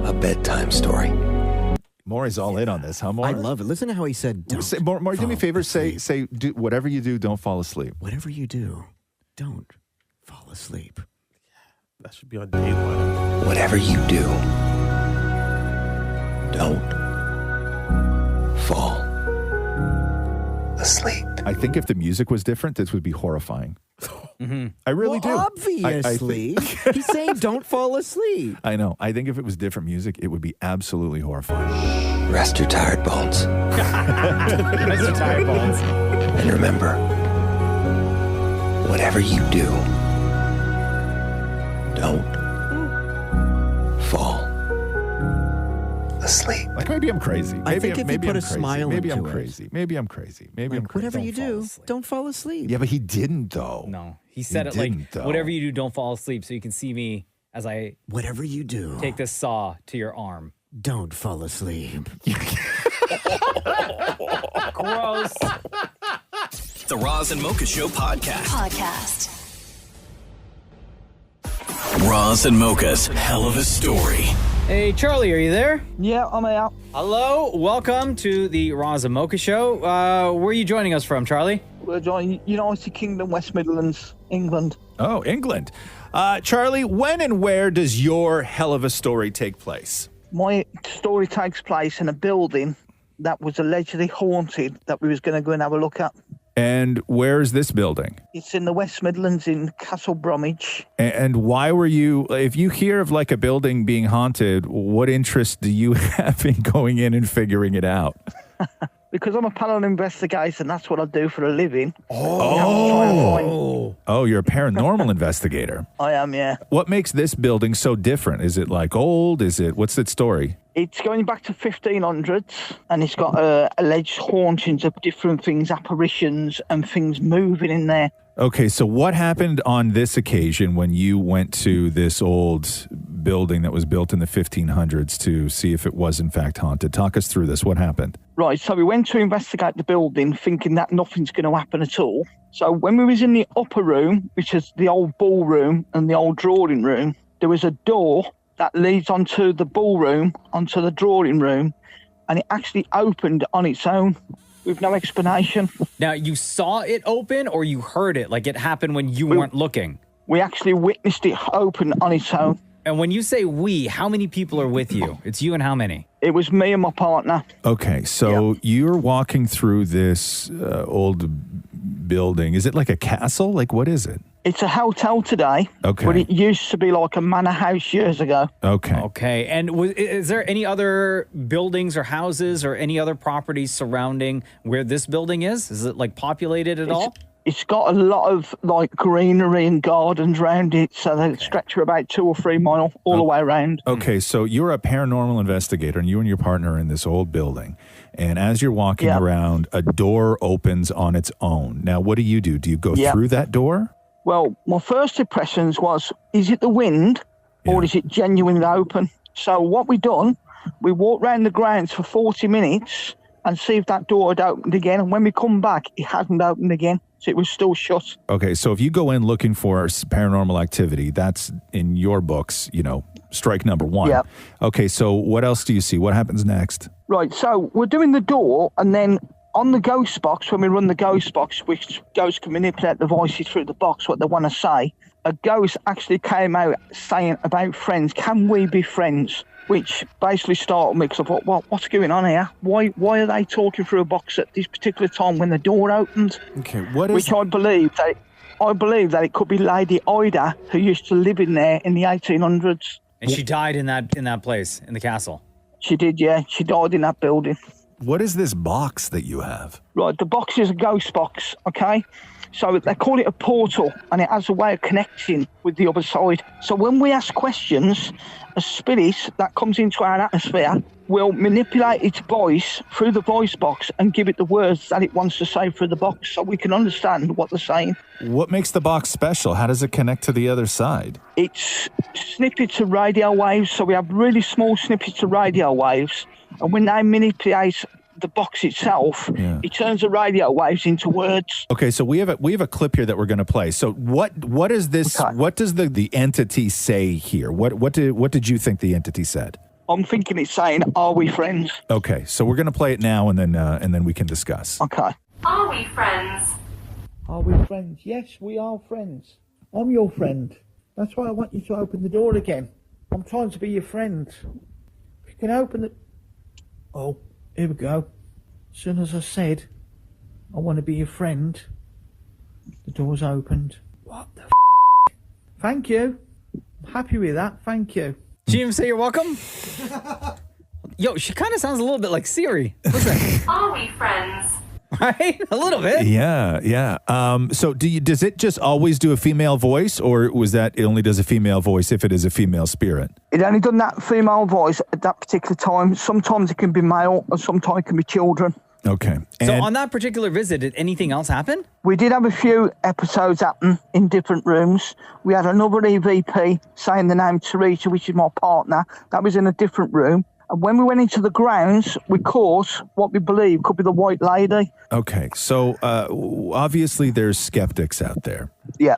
a bedtime story. Maury's all in on this, huh, Maury? I love it. Listen to how he said, don't. Say, Maury, do me a favor. Say, do, whatever you do, don't fall asleep. Whatever you do, don't fall asleep. That should be on day one. Whatever you do, don't fall asleep. I think if the music was different, this would be horrifying. I really do. Obviously. He's saying don't fall asleep. I know. I think if it was different music, it would be absolutely horrifying. Rest your tired bones. Rest your tired bones. And remember, whatever you do, don't fall asleep. Like maybe I'm crazy. Maybe I think if you put a crazy. smile maybe I'm into it. crazy. Maybe I'm crazy. Maybe I'm crazy. Whatever you do, don't fall asleep. Yeah, but he didn't though. No, he said it like, though. whatever you do, don't fall asleep. So you can see me as I Whatever you do, take this saw to your arm. don't fall asleep. Gross. The Roz and Mocha Show podcast. Roz and Mocha's Hell of a Story. Hey, Charlie, are you there? Yeah, I'm out. Hello, welcome to the Roz and Mocha Show. Where are you joining us from, Charlie? We're joining United Kingdom, West Midlands, England. Oh, England. Charlie, when and where does your hell of a story take place? My story takes place in a building that was allegedly haunted that we was going to go and have a look at. And where is this building? It's in the West Midlands in Castle Bromwich. And why were you, if you hear of like a building being haunted, what interest do you have in going in and figuring it out? Because I'm a paranormal investigator and that's what I do for a living. Oh, you're a paranormal investigator. I am, yeah. What makes this building so different? Is it like old? What's its story? It's going back to 1500s and it's got alleged hauntings of different things, apparitions and things moving in there. Okay, so what happened on this occasion when you went to this old building that was built in the 1500s to see if it was in fact haunted? Talk us through this. What happened? Right, so we went to investigate the building thinking that nothing's going to happen at all. So when we was in the upper room, which is the old ballroom and the old drawing room, there was a door that leads onto the ballroom, onto the drawing room, and it actually opened on its own with no explanation. Now, you saw it open or you heard it, like it happened when you weren't looking? We actually witnessed it open on its own. And when you say we, how many people are with you? It's you and how many? It was me and my partner. Okay, so you're walking through this old building. Is it like a castle? Like, what is it? It's a hotel today, but it used to be like a manor house years ago. Okay. Okay, and is there any other buildings or houses or any other properties surrounding where this building is? Is it like populated at all? It's got a lot of like greenery and gardens around it, so they stretch for about 2 or 3 miles all the way around. Okay, so you're a paranormal investigator, and you and your partner are in this old building. And as you're walking around, a door opens on its own. Now, what do? Do you go through that door? Well, my first impressions was, is it the wind or is it genuinely open? So what we done, we walked around the grounds for 40 minutes and see if that door had opened again. And when we come back, it hadn't opened again. So it was still shut. Okay, so if you go in looking for paranormal activity, that's in your books, strike number one. Yeah. Okay, so what else do you see? What happens next? Right, so we're doing the door, and then on the ghost box, when we run the ghost box, which ghosts can manipulate the voices through the box, what they want to say, a ghost actually came out saying about friends. Can we be friends? Which basically startled me because I thought, well, what's going on here? Why are they talking through a box at this particular time when the door opened? Okay, what is... Which I believe that it could be Lady Ida, who used to live in there in the 1800s. And she died in that place, in the castle? She did, yeah. She died in that building. What is this box that you have? Right, the box is a ghost box, okay? So they call it a portal, and it has a way of connecting with the other side. So when we ask questions, a spirit that comes into our atmosphere will manipulate its voice through the voice box and give it the words that it wants to say through the box so we can understand what they're saying. What makes the box special? How does it connect to the other side? It's snippets of radio waves, so we have really small snippets of radio waves, and when they manipulate the box itself, it turns the radio waves into words. Okay, so we have a clip here that we're going to play. So what is this? Okay. What does the entity say here? What did you think the entity said? I'm thinking it's saying, "Are we friends?" Okay, so we're going to play it now, and then we can discuss. Okay. Are we friends? Are we friends? Yes, we are friends. I'm your friend. That's why I want you to open the door again. I'm trying to be your friend. If you can open the... Oh, here we go. As soon as I said, I want to be your friend, the door's opened. What the Thank you. I'm happy with that. Thank you. Did you even say you're welcome? Yo, she kind of sounds a little bit like Siri. Listen. Are we friends? Right? A little bit. Yeah. So does it just always do a female voice, or was that it only does a female voice if it is a female spirit? It only done that female voice at that particular time. Sometimes it can be male, and sometimes it can be children. Okay. So on that particular visit, did anything else happen? We did have a few episodes happen in different rooms. We had another EVP saying the name Teresa, which is my partner. That was in a different room. And when we went into the grounds, we caught what we believe could be the White Lady. Okay, so obviously there's skeptics out there. Yeah.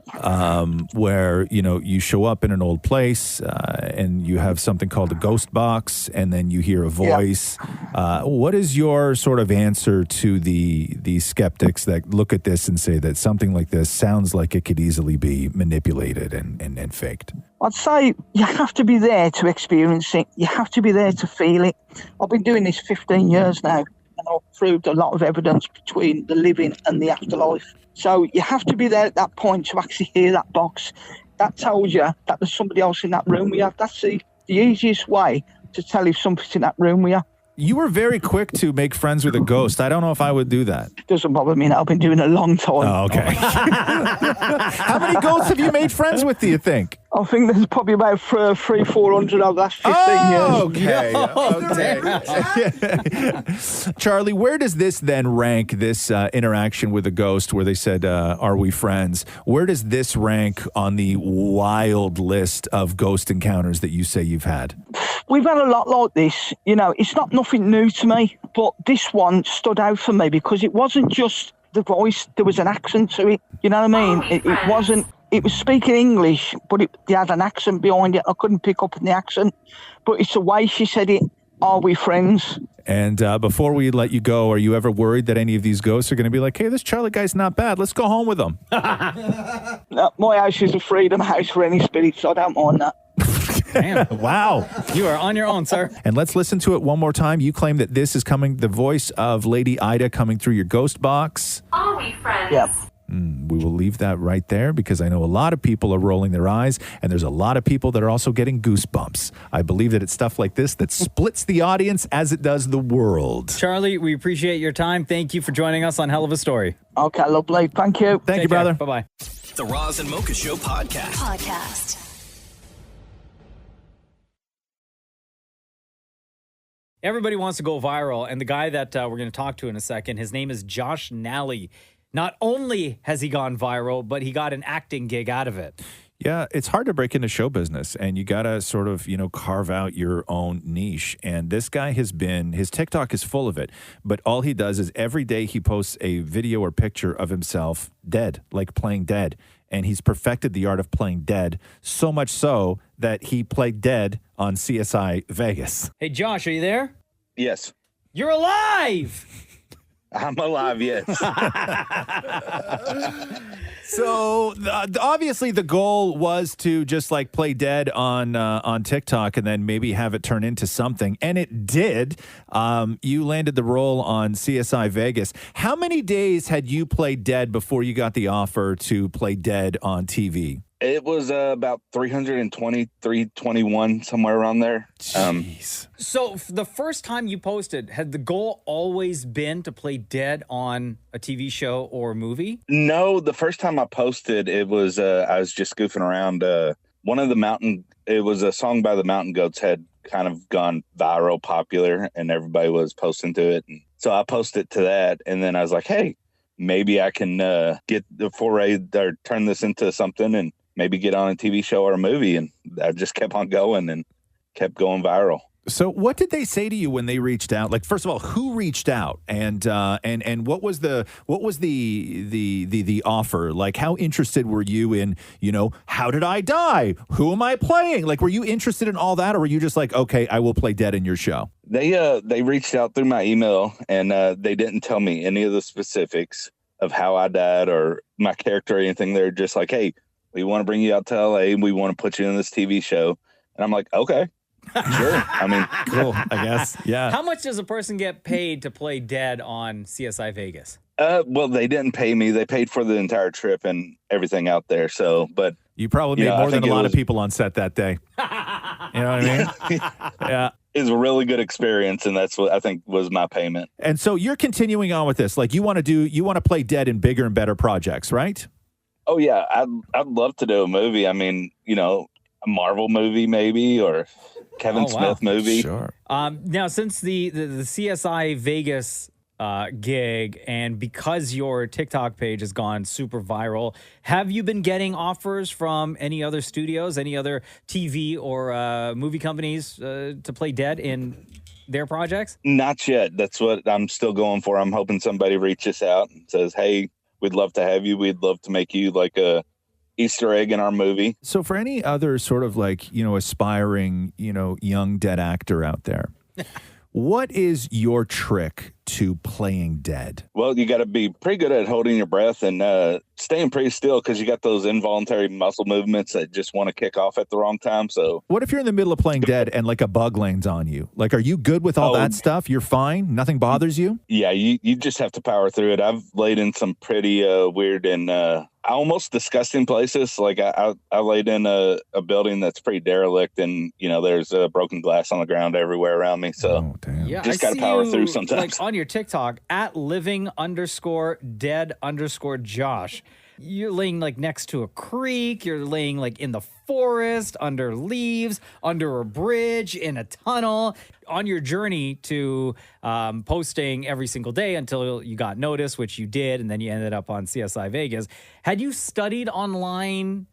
Where, you show up in an old place and you have something called a ghost box, and then you hear a voice. Yeah. What is your sort of answer to the skeptics that look at this and say that something like this sounds like it could easily be manipulated and faked? I'd say you have to be there to experience it. You have to be there to feel it. I've been doing this 15 years now, and I've proved a lot of evidence between the living and the afterlife. So you have to be there at that point to actually hear that box. That tells you that there's somebody else in that room with you. That's the easiest way to tell if somebody's in that room with you. You were very quick to make friends with a ghost. I don't know if I would do that. Doesn't bother me now. I've been doing it a long time. Oh, okay. How many ghosts have you made friends with, do you think? I think there's probably about 300-400 over the last 15 years. Okay. Charlie, where does this then rank, this interaction with a ghost where they said, are we friends? Where does this rank on the wild list of ghost encounters that you say you've had? We've had a lot like this. It's not nothing new to me, but this one stood out for me because it wasn't just the voice. There was an accent to it. You know what I mean? It wasn't... It was speaking English, but it had an accent behind it. I couldn't pick up on the accent. But it's the way she said it. Are we friends? And before we let you go, are you ever worried that any of these ghosts are going to be like, hey, this Charlie guy's not bad. Let's go home with him. No, my house is a freedom house for any spirit, so I don't mind that. Damn. Wow. You are on your own, sir. And let's listen to it one more time. You claim that this is coming, the voice of Lady Ida coming through your ghost box. Are we friends? Yep. We will leave that right there because I know a lot of people are rolling their eyes, and there's a lot of people that are also getting goosebumps. I believe that it's stuff like this that splits the audience as it does the world. Charlie, we appreciate your time. Thank you for joining us on Hell of a Story. Okay, lovely. Thank you. Thank you, brother. Bye-bye. The Roz and Mocha Show podcast. Everybody wants to go viral, and the guy that we're going to talk to in a second, his name is Josh Nally. Not only has he gone viral, but he got an acting gig out of it. Yeah, it's hard to break into show business, and you got to sort of, carve out your own niche. And this guy his TikTok is full of it, but all he does is every day he posts a video or picture of himself dead, like playing dead. And he's perfected the art of playing dead, so much so that he played dead on CSI Vegas. Hey, Josh, are you there? Yes. You're alive! I'm alive, yes. So obviously the goal was to just like play dead on TikTok and then maybe have it turn into something, and it did. You landed the role on CSI Vegas. How many days had you played dead before you got the offer to play dead on TV? It was about 320, 321, somewhere around there. Jeez. So the first time you posted, had the goal always been to play dead on a TV show or a movie? No, the first time I posted, it was I was just goofing around. It was a song by the Mountain Goats had kind of gone viral, popular, and everybody was posting to it. And so I posted to that, and then I was like, hey, maybe I can get the foray or turn this into something and maybe get on a TV show or a movie. And I just kept on going and kept going viral. So what did they say to you when they reached out? Like, first of all, who reached out, and what was the offer? Like, how interested were you in, how did I die? Who am I playing? Like, were you interested in all that, or were you just like, okay, I will play dead in your show? They reached out through my email, and they didn't tell me any of the specifics of how I died or my character or anything. They're just like, hey, we want to bring you out to LA and we want to put you in this TV show. And I'm like, okay. Sure. I mean, cool, I guess. Yeah. How much does a person get paid to play dead on CSI Vegas? Well, they didn't pay me. They paid for the entire trip and everything out there. So, but you probably made more than a lot of people on set that day. You know what I mean? Yeah. It was a really good experience, and that's what I think was my payment. And so you're continuing on with this. Like, you want to play dead in bigger and better projects, right? Oh yeah, I'd love to do a movie. I mean, a Marvel movie maybe, or Kevin Smith movie. Sure. Now, since the CSI Vegas gig, and because your TikTok page has gone super viral, have you been getting offers from any other studios, any other TV or movie companies to play dead in their projects? Not yet. That's what I'm still going for. I'm hoping somebody reaches out and says, hey, we'd love to have you. We'd love to make you like a Easter egg in our movie. So for any other sort of like, aspiring, young dead actor out there, what is your trick to playing dead? Well, you got to be pretty good at holding your breath and staying pretty still, because you got those involuntary muscle movements that just want to kick off at the wrong time. So what if you're in the middle of playing dead and like a bug lands on you? Like, are you good with all that stuff? You're fine? Nothing bothers you? Yeah, you just have to power through it. I've laid in some pretty weird and almost disgusting places. Like I laid in a building that's pretty derelict, and there's broken glass on the ground everywhere around me. So Yeah, just I got to see power you, through sometimes. Like on your TikTok at living_dead_Josh. You're laying like next to a creek. You're laying like in the forest, under leaves, under a bridge, in a tunnel. On your journey to posting every single day until you got noticed, which you did, and then you ended up on CSI Vegas. Had you studied online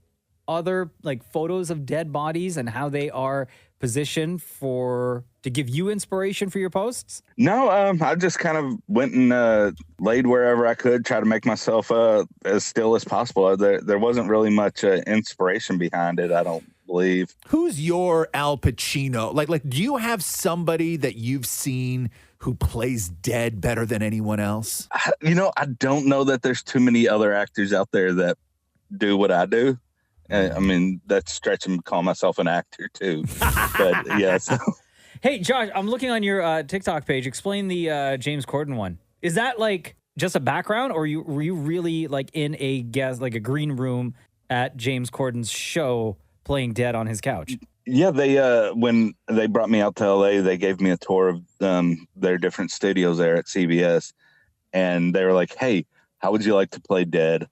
other like photos of dead bodies and how they are positioned to give you inspiration for your posts? No, I just kind of went and laid wherever I could, try to make myself as still as possible. There wasn't really much inspiration behind it, I don't believe. Who's your Al Pacino? Like, do you have somebody that you've seen who plays dead better than anyone else? I don't know that there's too many other actors out there that do what I do. I mean, that's stretching to call myself an actor too. But yeah. So. Hey, Josh, I'm looking on your TikTok page. Explain the James Corden one. Is that like just a background, or were you really like in a green room at James Corden's show playing dead on his couch? Yeah, they when they brought me out to LA, they gave me a tour of their different studios there at CBS, and they were like, "Hey, how would you like to play dead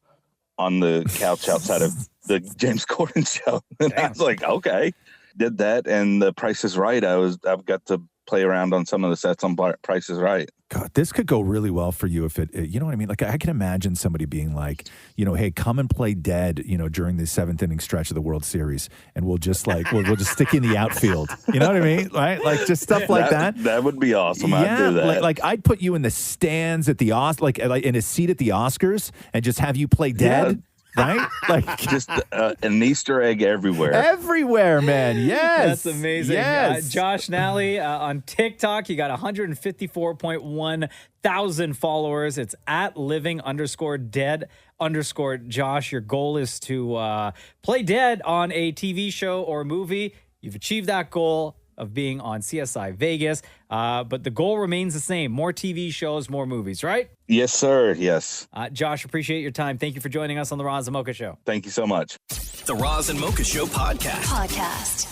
on the couch outside of the James Corden show?" And I was like, okay. Did that, and the Price is Right. I've got to play around on some of the sets on Price is Right. God, this could go really well for you if you know what I mean? Like, I can imagine somebody being like, hey, come and play dead, during the 7th inning stretch of the World Series, and we'll just we'll just stick you in the outfield. You know what I mean? Right? Like, just stuff like that. That would be awesome. I'd do that. Like I'd put you in the stands at the like in a seat at the Oscars and just have you play dead. Yeah. Right? Like just an Easter egg everywhere. Everywhere, man. Yes. That's amazing. Yes. Josh Nally on TikTok, you got 154.1 thousand followers. It's at living_dead_Josh. Your goal is to play dead on a TV show or movie. You've achieved that goal of being on CSI Vegas, but the goal remains the same. More TV shows, more movies, right? Yes, sir. Yes. Josh, appreciate your time. Thank you for joining us on The Roz and Mocha Show. Thank you so much. The Roz and Mocha Show podcast.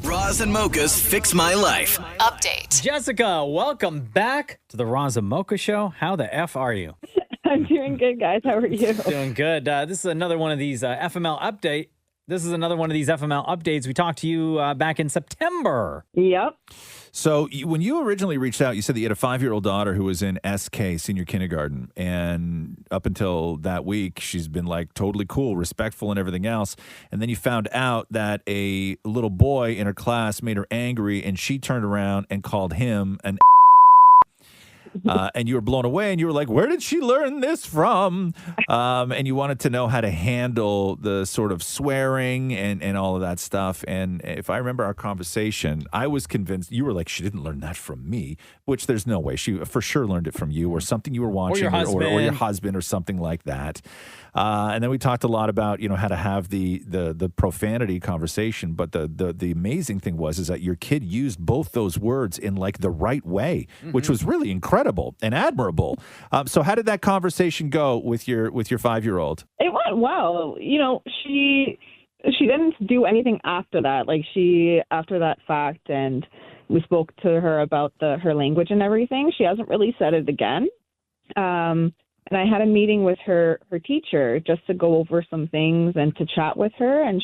Roz and Mocha's Fix My Life. Update. Jessica, welcome back to The Roz and Mocha Show. How the F are you? I'm doing good, guys. How are you? Doing good. This is another one of these FML updates we talked to you back in September. Yep. So when you originally reached out, you said that you had a 5-year-old daughter who was in SK, senior kindergarten. And up until that week, she's been like totally cool, respectful and everything else. And then you found out that a little boy in her class made her angry and she turned around and called him an and you were blown away and you were like, where did she learn this from? And you wanted to know how to handle the sort of swearing and all of that stuff. And if I remember our conversation, I was convinced you were like, she didn't learn that from me, which there's no way. She for sure learned it from you or something you were watching or your husband or something like that. And then we talked a lot about, how to have the profanity conversation. But the amazing thing was that your kid used both those words in like the right way, which was really incredible and admirable. So how did that conversation go with your 5-year-old? It went well. She didn't do anything after that. Like after that fact, and we spoke to her about her language and everything. She hasn't really said it again. And I had a meeting with her teacher just to go over some things and to chat with her. And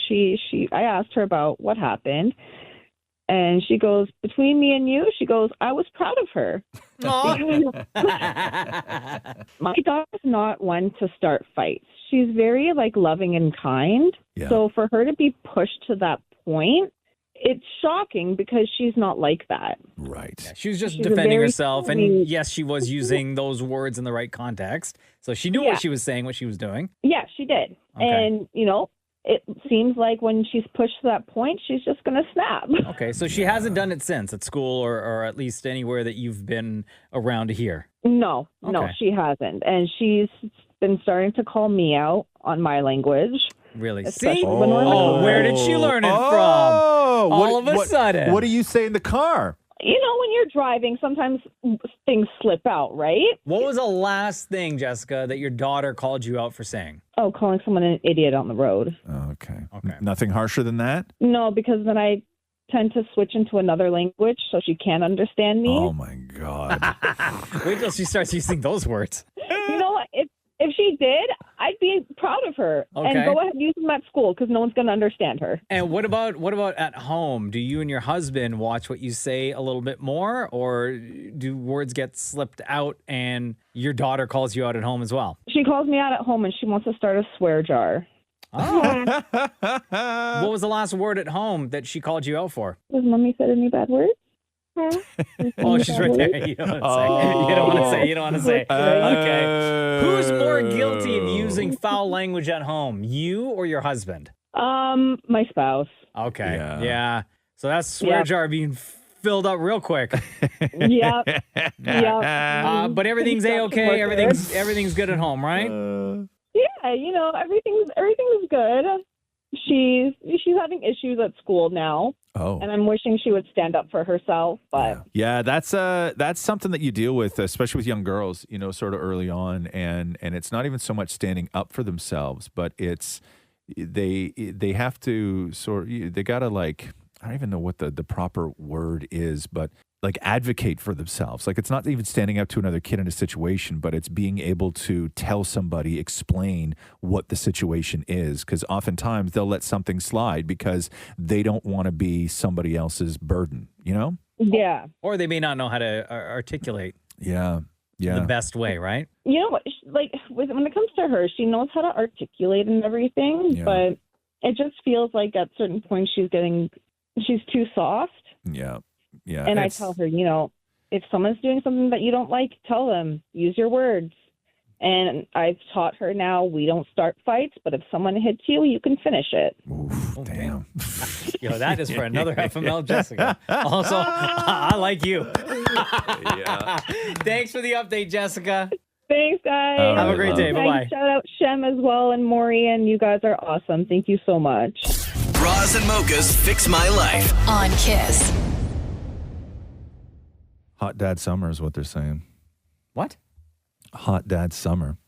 I asked her about what happened. And she goes, between me and you, she goes, I was proud of her. My daughter's not one to start fights. She's very loving and kind. Yeah. So for her to be pushed to that point, it's shocking because she's not like that. Right. Yeah, she was just defending herself. And yes, she was using those words in the right context. So she knew what she was saying, what she was doing. Yeah, she did. Okay. And, it seems like when she's pushed to that point, she's just going to snap. Okay, so she hasn't done it since at school or at least anywhere that you've been around to hear? No, she hasn't. And she's been starting to call me out on my language. Really? See? Where did she learn it from? All of a sudden. What do you say in the car? When you're driving, sometimes things slip out, right? What was the last thing, Jessica, that your daughter called you out for saying? Oh, calling someone an idiot on the road. Okay. Nothing harsher than that? No, because then I tend to switch into another language so she can't understand me. Oh, my God. Wait till she starts using those words. You know what? If she did, I'd be proud of her and go ahead and use them at school because no one's going to understand her. And what about at home? Do you and your husband watch what you say a little bit more, or do words get slipped out and your daughter calls you out at home as well? She calls me out at home and she wants to start a swear jar. Oh. What was the last word at home that she called you out for? Has Mommy said any bad words? Oh, she's right there. You don't want to say. You don't want to say. Okay. Who's more guilty of using foul language at home, you or your husband? My spouse. Okay. Yeah. So that's swear jar being filled up real quick. Yep. But everything's A-okay. Everything's good at home, right? Yeah. Everything's good. She's having issues at school now. Oh. And I'm wishing she would stand up for herself, but yeah, that's something that you deal with, especially with young girls, sort of early on, and it's not even so much standing up for themselves, but it's they have to they gotta I don't even know what the proper word is, but advocate for themselves. It's not even standing up to another kid in a situation, but it's being able to tell somebody, explain what the situation is. Because oftentimes they'll let something slide because they don't want to be somebody else's burden, Yeah. Or they may not know how to articulate the best way, right? You know what? When it comes to her, she knows how to articulate and everything, but it just feels like at certain points she's too soft. Yeah. Yeah. And I tell her, if someone's doing something that you don't like, tell them, use your words. And I've taught her now, we don't start fights, but if someone hits you, you can finish it. Oof, damn. That is for another FML, Jessica. Also, I like you. Yeah. Thanks for the update, Jessica. Thanks, guys. Have a great day. Bye-bye. Shout out Shem as well and Maury, and you guys are awesome. Thank you so much. Roz and Mocha's Fix My Life on Kiss. Hot dad summer is what they're saying. What? Hot dad summer.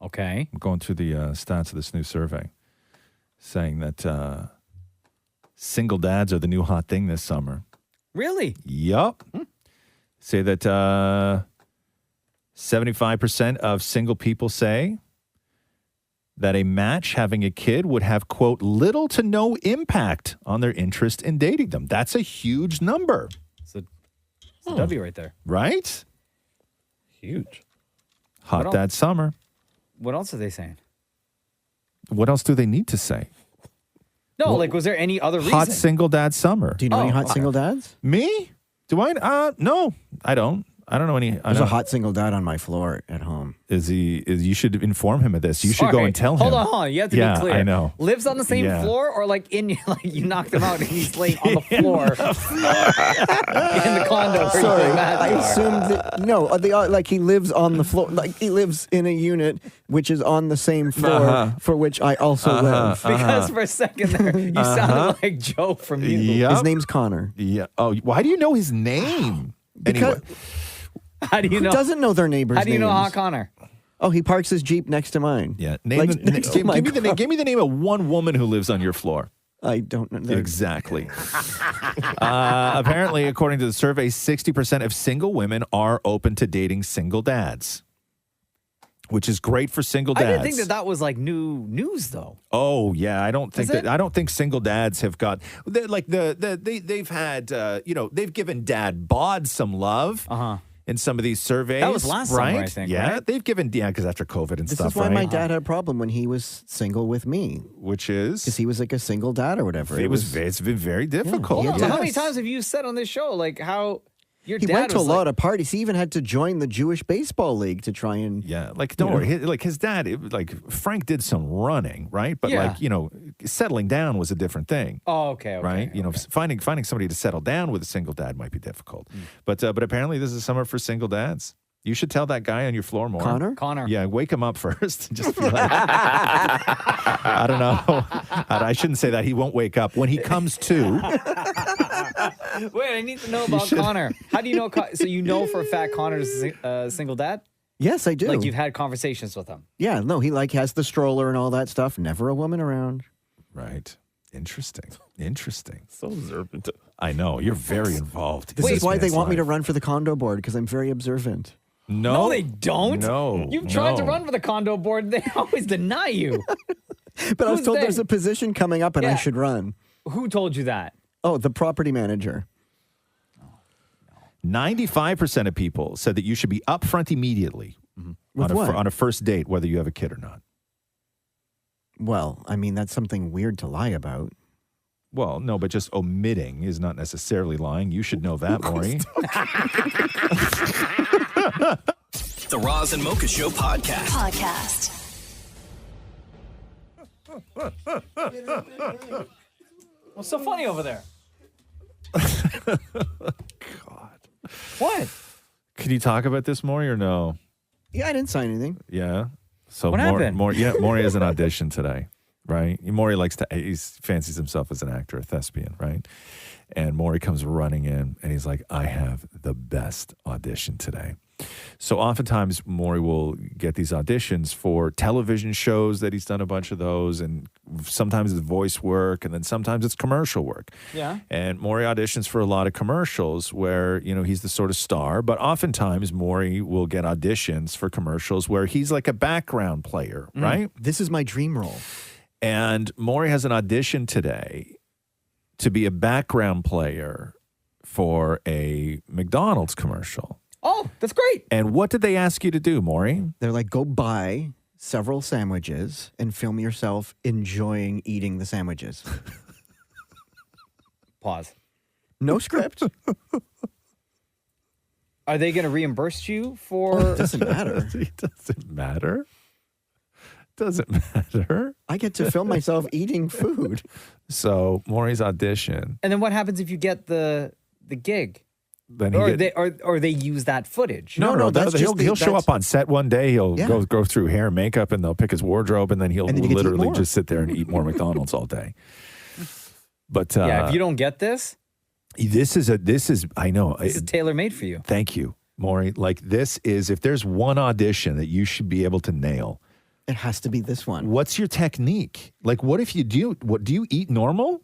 Okay. I'm going through the stats of this new survey saying that single dads are the new hot thing this summer. Really? Yup. Say that 75% of single people say that a match having a kid would have, quote, little to no impact on their interest in dating them. That's a huge number. It's a W right there. Right? Huge. Hot Dad Summer. What else are they saying? What else do they need to say? No, like, was there any other reason? Hot single dad summer. Do you know any hot single dads? Me? Do I? No, I don't. I don't know any. There's a hot single dad on my floor at home. You should inform him of this. You should go and tell him. Hold on. You have to be clear. I know. Lives on the same Yeah. floor, or like you knocked him out and he's laying on the floor in the condo. Where Sorry, you I assumed that like he lives on the floor, like he lives in a unit which is on the same floor for which I also live. Because for a second there, you sounded like Joe from you. Yep. His name's Connor. Yeah. Oh, why do you know his name? Because How do you know? Who doesn't know their neighbors' How do you know names? Hot Connor? Oh, he parks his Jeep next to mine. Yeah. Like, Give oh me the name of one woman who lives on your floor. I don't know. Exactly. Apparently, according to the survey, 60% of single women are open to dating single dads, which is great for single dads. I didn't think that was like new news though. Oh yeah, I don't think Is it? I don't think single dads have got like they've had they've given dad bod some love. In some of these surveys. That was last summer, right? I think, Yeah, right? they've given, because after COVID and This stuff, is why right? my dad had a problem when he was single with me. Which is? Because he was like a single dad or whatever. It's been very difficult. Hold on. How many times have you said on this show like how your He dad went to a was lot of parties. He even had to join the Jewish baseball league to try and Don't worry. His dad, Frank did some running, right? But Yeah. settling down was a different thing. Oh, okay. Right, finding somebody to settle down with a single dad might be difficult, but apparently this is summer for single dads. You should tell that guy on your floor more. Connor. Yeah, wake him up first. Just be like, I don't know. I shouldn't say that. He won't wake up when he comes to. Wait, I need to know about Connor. How do you know? So you know for a fact Connor's a single dad? Yes, I do. Like you've had conversations with him. Yeah, no, he has the stroller and all that stuff. Never a woman around. Right. Interesting. So observant. I know. You're very involved. This is why they want me to run for the condo board, because I'm very observant. No, they don't. No. You've tried to run for the condo board. They always deny you. But I was Who's told they? there's a position coming up and I Yeah. should run. Who told you that? Oh, the property manager. 95% of people said that you should be upfront immediately With what? on a first date, whether you have a kid or not. Well, I mean, that's something weird to lie about. Well, no, but just omitting is not necessarily lying. You should know that, Maury. The Roz and Mocha Show podcast. What's so funny over there? What? Can you talk about this, Maury, or no? Yeah, I didn't sign anything. Yeah. So What happened? Maury has an audition today, right? Maury he fancies himself as an actor, a thespian, right? And Maury comes running in and he's like, I have the best audition today. So oftentimes Maury will get these auditions for television shows that he's done a bunch of those, and sometimes it's voice work, and then sometimes it's commercial work. Yeah. And Maury auditions for a lot of commercials where, he's the sort of star, but oftentimes Maury will get auditions for commercials where he's like a background player, right? This is my dream role. And Maury has an audition today to be a background player for a McDonald's commercial. Oh, that's great. And what did they ask you to do, Maury? They're like, go buy several sandwiches and film yourself enjoying eating the sandwiches. Pause. No script. Are they going to reimburse you for? It doesn't matter. It doesn't matter. Doesn't matter. I get to film myself eating food. So Maury's audition. And then what happens if you get the gig? Then or they use that footage? No, that's just he'll show that's- up on set one day. He'll Yeah. go through hair and makeup, and they'll pick his wardrobe, and then he'll And then you get to eat literally more. just sit there and eat more McDonald's all day. But Yeah, if you don't get this, this is I know. this is tailor made for you. Thank you, Maury. Like this is, if there's one audition that you should be able to nail, It has to be this one. what's your technique? Like, what if you do? What do you eat normal?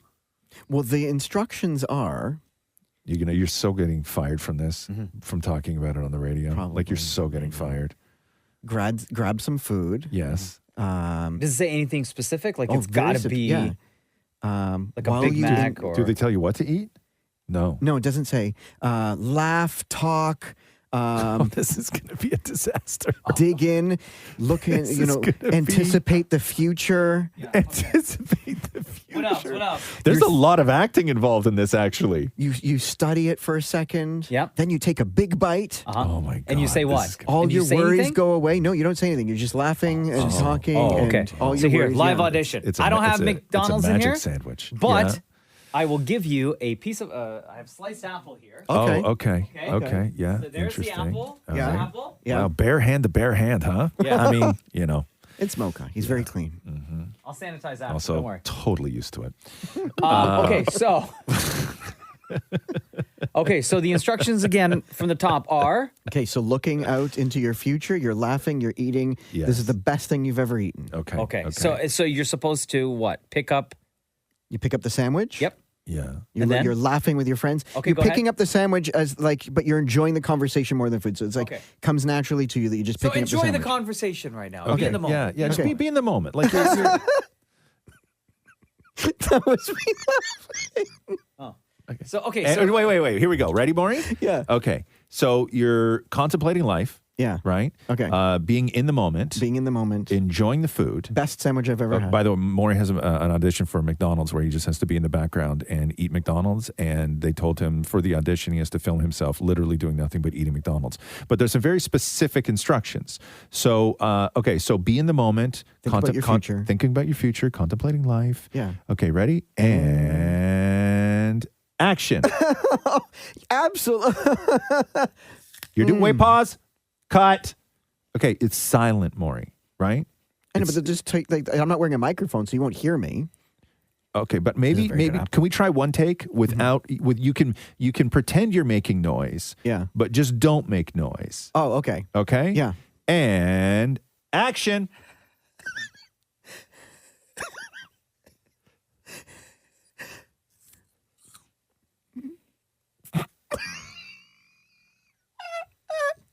Well, the instructions are You're so getting fired from this, from talking about it on the radio. Like you're so getting fired. grab some food. Yes. Does it say anything specific? Like Oh, it's got to very be yeah. like a while Big you- Mac or Do they tell you what to eat? No. No, it doesn't say. Laugh, talk. This is going to be a disaster. Dig in, look in, anticipate the future. Anticipate the future. What else? There's a lot of acting involved in this, actually. You study it for a second. Yep. Then you take a big bite. Oh, my God. And you say what? All And you your say worries anything? go away. No, you don't say anything. You're just laughing and talking. Okay. And all So your here, worries, live yeah. audition. It's a- I don't have it's a- McDonald's it's a in magic here, sandwich. but Yeah. I will give you a piece of. I have sliced apple here. Okay. Oh, okay. Yeah. So there's the Interesting. apple. All Yeah. right. Apple. Yeah. Wow, bare hand to bare hand, huh? Yeah. I mean, you know. It's Mocha. He's very clean. I'll sanitize that. Don't Also, worry. totally used to it. Okay, so. Okay, so the instructions again from the top are. Okay, so looking out into your future, you're laughing, you're eating. Yes. This is the best thing you've ever eaten. Okay. Okay, so you're supposed to what? Pick up. You pick up the sandwich. Yep. Yeah. You're laughing with your friends. Okay, you're go picking ahead. up the sandwich but you're enjoying the conversation more than food. So it's like comes naturally to you that you're just So picking up the enjoy the sandwich. conversation right now. Okay. Be in the moment. Yeah. Just Okay. be in the moment. Like you're That was me laughing. Oh. So okay. And- So wait. Here we go. Ready, Maury? Yeah. Okay. So you're contemplating life. Yeah. Right? Okay. Being in the moment. Being in the moment. Enjoying the food. Best sandwich I've ever had. By the way, Maury has an audition for McDonald's where he just has to be in the background and eat McDonald's. And they told him for the audition, he has to film himself literally doing nothing but eating McDonald's. But there's some very specific instructions. So, so be in the moment. Think about your future. Thinking about your future, contemplating life. Yeah. Okay, ready? And action. Absolutely. You're doing, wait, pause, cut. Okay, it's silent, Maury, right? I know, but just take, I'm not wearing a microphone, so you won't hear me. Okay, but maybe can we try one take without you can pretend you're making noise. Yeah. But just don't make noise. Oh, okay. Okay? Yeah. And action.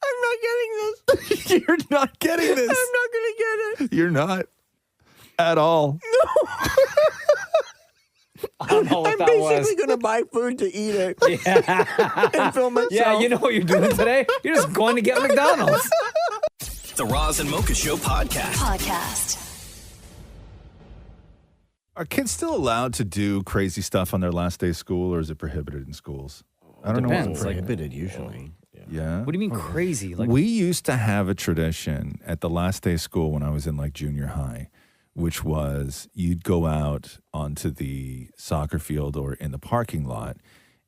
I'm not getting this. You're not getting this. I'm not going to get it. You're not at all. I don't know what I'm that basically was. going to buy food to eat it Yeah. and film myself. Yeah, you know what you're doing today? You're just going to get McDonald's. The Roz and Mocha Show podcast. Are kids still allowed to do crazy stuff on their last day of school, or is it prohibited in schools? I don't know. Depends. Like, Prohibited usually. Yeah. what do you mean crazy? Like We used to have a tradition at the last day of school when I was in like junior high, which was you'd go out onto the soccer field or in the parking lot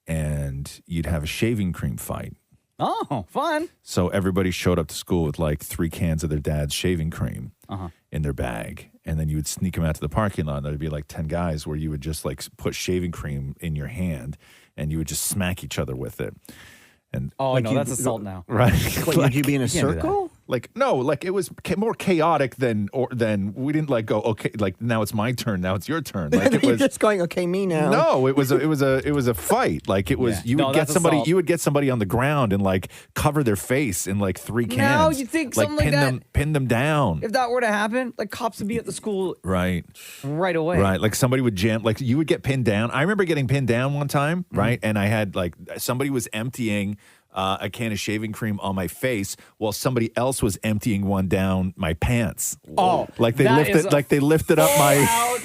and you'd have a shaving cream fight. Oh, fun. So everybody showed up to school with like 3 cans of their dad's shaving cream Uh-huh. in their bag. And then you would sneak them out to the parking lot. And there'd be like 10 guys where you would just like put shaving cream in your hand and you would just smack each other with it. And Oh, Like no, you- that's assault now. right. What, would you be in a you can't do that. circle? Like no, like it was more chaotic than we didn't like go okay, like now it's my turn, now it's your turn. Like it You're was just going, okay, me now. no, it was a fight. Like it was Yeah. you No, would get that's somebody assault. you would get somebody on the ground and like cover their face in like 3 cans. No, you think something like that- pin them down. If that were to happen, like cops would be at the school Right. right away. Right. Like somebody would jam, like you would get pinned down. I remember getting pinned down one time, right? And I had like somebody was emptying a can of shaving cream on my face while somebody else was emptying one down my pants. Oh, like they that is lifted up my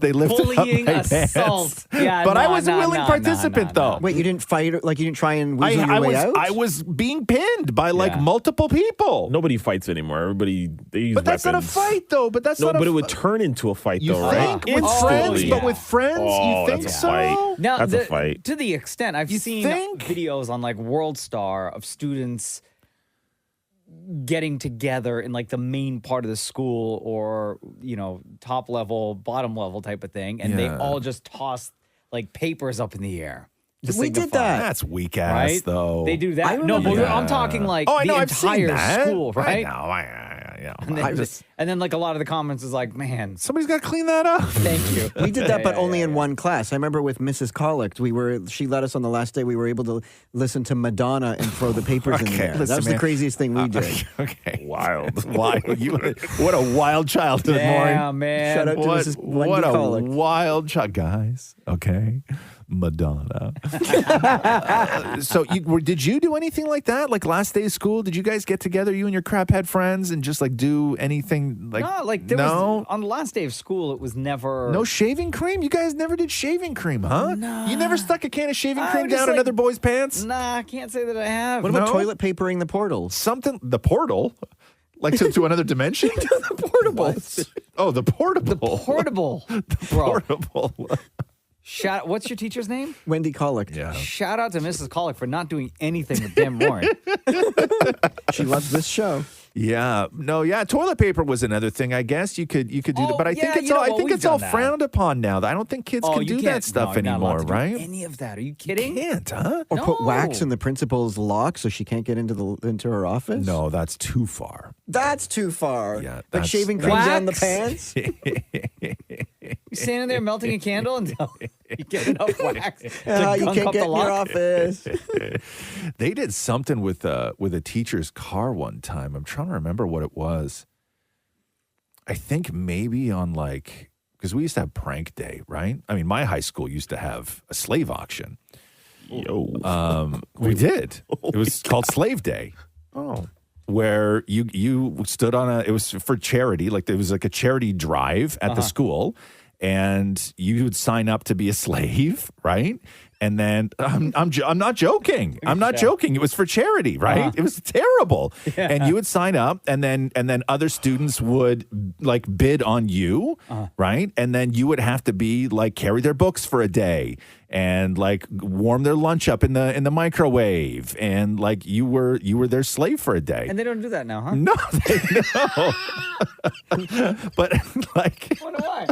they lifted bullying up my assault. pants. Yeah, but I no, was a no, willing no, participant no, no, though. Wait, you didn't fight, like you didn't try and weasel your way out? I was being pinned by like Yeah. multiple people. Nobody fights anymore. Everybody they use But that's weapons. not a fight though. But that's No, not but a it would turn into a fight You though, think right? with friends? yeah. But with friends, Oh, you think that's a so? fight. Now, That's a fight. To the extent I've You seen think? videos on like World Star of students getting together in like the main part of the school or, you know, top level, bottom level type of thing. And they Yeah. all just toss like papers up in the air. to We did signify, that. That's weak ass Right? though. They do I that. No, but remember that. I'm talking like Oh, I know. the I've seen entire that. school, right? I know. And then, and then like a lot of the comments is like, man, Somebody's got to clean that up. thank you. We did that, but Yeah, only yeah, in yeah. one class. I remember with Mrs. Collick, she let us on the last day. We were able to listen to Madonna and throw the papers in the air. listen, That was man. the craziest thing we did. Okay. Wild. Wild. What a wild childhood, Maury. Yeah, man. Shout out to Mrs. Wendy What a Collick. wild child, guys. Okay. Madonna. So did you do anything like that? Like last day of school, did you guys get together, you and your craphead friends, and just like do anything like No, like there was on the last day of school, it was never No shaving cream? You guys never did shaving cream, huh? No. You never stuck a can of shaving I cream would just, down like- another boy's pants? Nah, I can't say that I have. What about No? toilet papering the portals? Something, the portal? Like to another dimension? The portables. Oh, the portable. Portable. Portable. What's your teacher's name? Wendy Colick. Yeah. Shout out to Mrs. Colick for not doing anything with Dan Warren. She loves this show. Yeah. No, yeah. Toilet paper was another thing, I guess. You could do that. But I think yeah, it's you know all I what? think We've it's all done that. frowned upon now. I don't think kids can you do can't- that stuff no, you're not allowed anymore, to do right? Any of that? Are you kidding? Can't, huh? Or put wax No. in the principal's lock so she can't get into her office? No, that's too far. That's too far. Yeah, Like that's- shaving cream down the pants? You standing there melting a candle until you get enough wax. to You gunk can't up get the in your lock. office. They did something with a teacher's car one time. I'm trying to remember what it was. I think maybe on because we used to have prank day, right? I mean, my high school used to have a slave auction. We did. It was called Slave Day. Oh. Where you stood on it was for charity, like there was like a charity drive at the school, and you would sign up to be a slave, right? And then I'm not joking. I'm not joking. It was for charity, right? It was terrible. Yeah. And you would sign up, and then other students would like bid on you, right? And then you would have to be like carry their books for a day and like warm their lunch up in the microwave, and like you were their slave for a day. And they don't do that now, huh? No, they no. But like, Wonder why?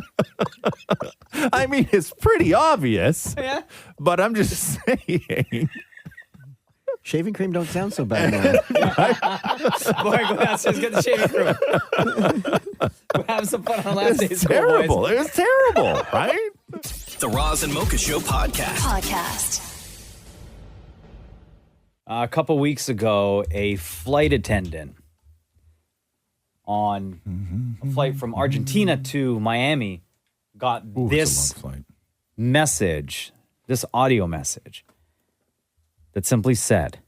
I mean, it's pretty obvious. Yeah. But I'm just saying. Shaving cream don't sound so bad now. Boy, go downstairs, get the shaving cream. We're having some fun on last day's It's school, terrible. boys. It was terrible, right? The Roz and Mocha Show podcast. A couple weeks ago, a flight attendant on a flight from Argentina to Miami got this message, this audio message that simply said,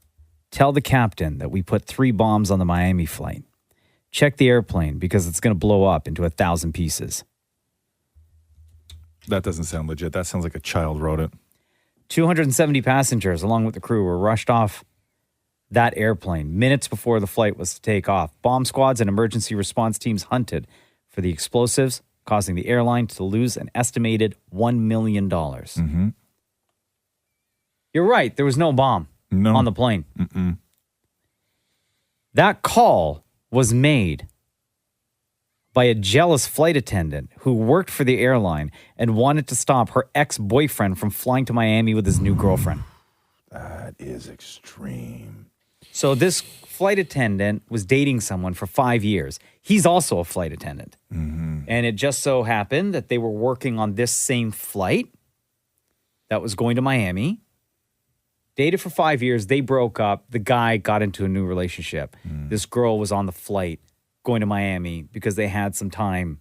"Tell the captain that we put 3 bombs on the Miami flight. Check the airplane because it's going to blow up into 1,000 pieces." That doesn't sound legit. That sounds like a child wrote it. 270 passengers, along with the crew, were rushed off that airplane minutes before the flight was to take off. Bomb squads and emergency response teams hunted for the explosives, causing the airline to lose an estimated $1 million. Mm-hmm. You're right. There was no bomb on the plane. Mm-mm. That call was made by a jealous flight attendant who worked for the airline and wanted to stop her ex-boyfriend from flying to Miami with his new girlfriend. That is extreme. So this flight attendant was dating someone for 5 years. He's also a flight attendant. Mm-hmm. And it just so happened that they were working on this same flight that was going to Miami. Dated for 5 years. They broke up. The guy got into a new relationship. This girl was on the flight going to Miami because they had some time.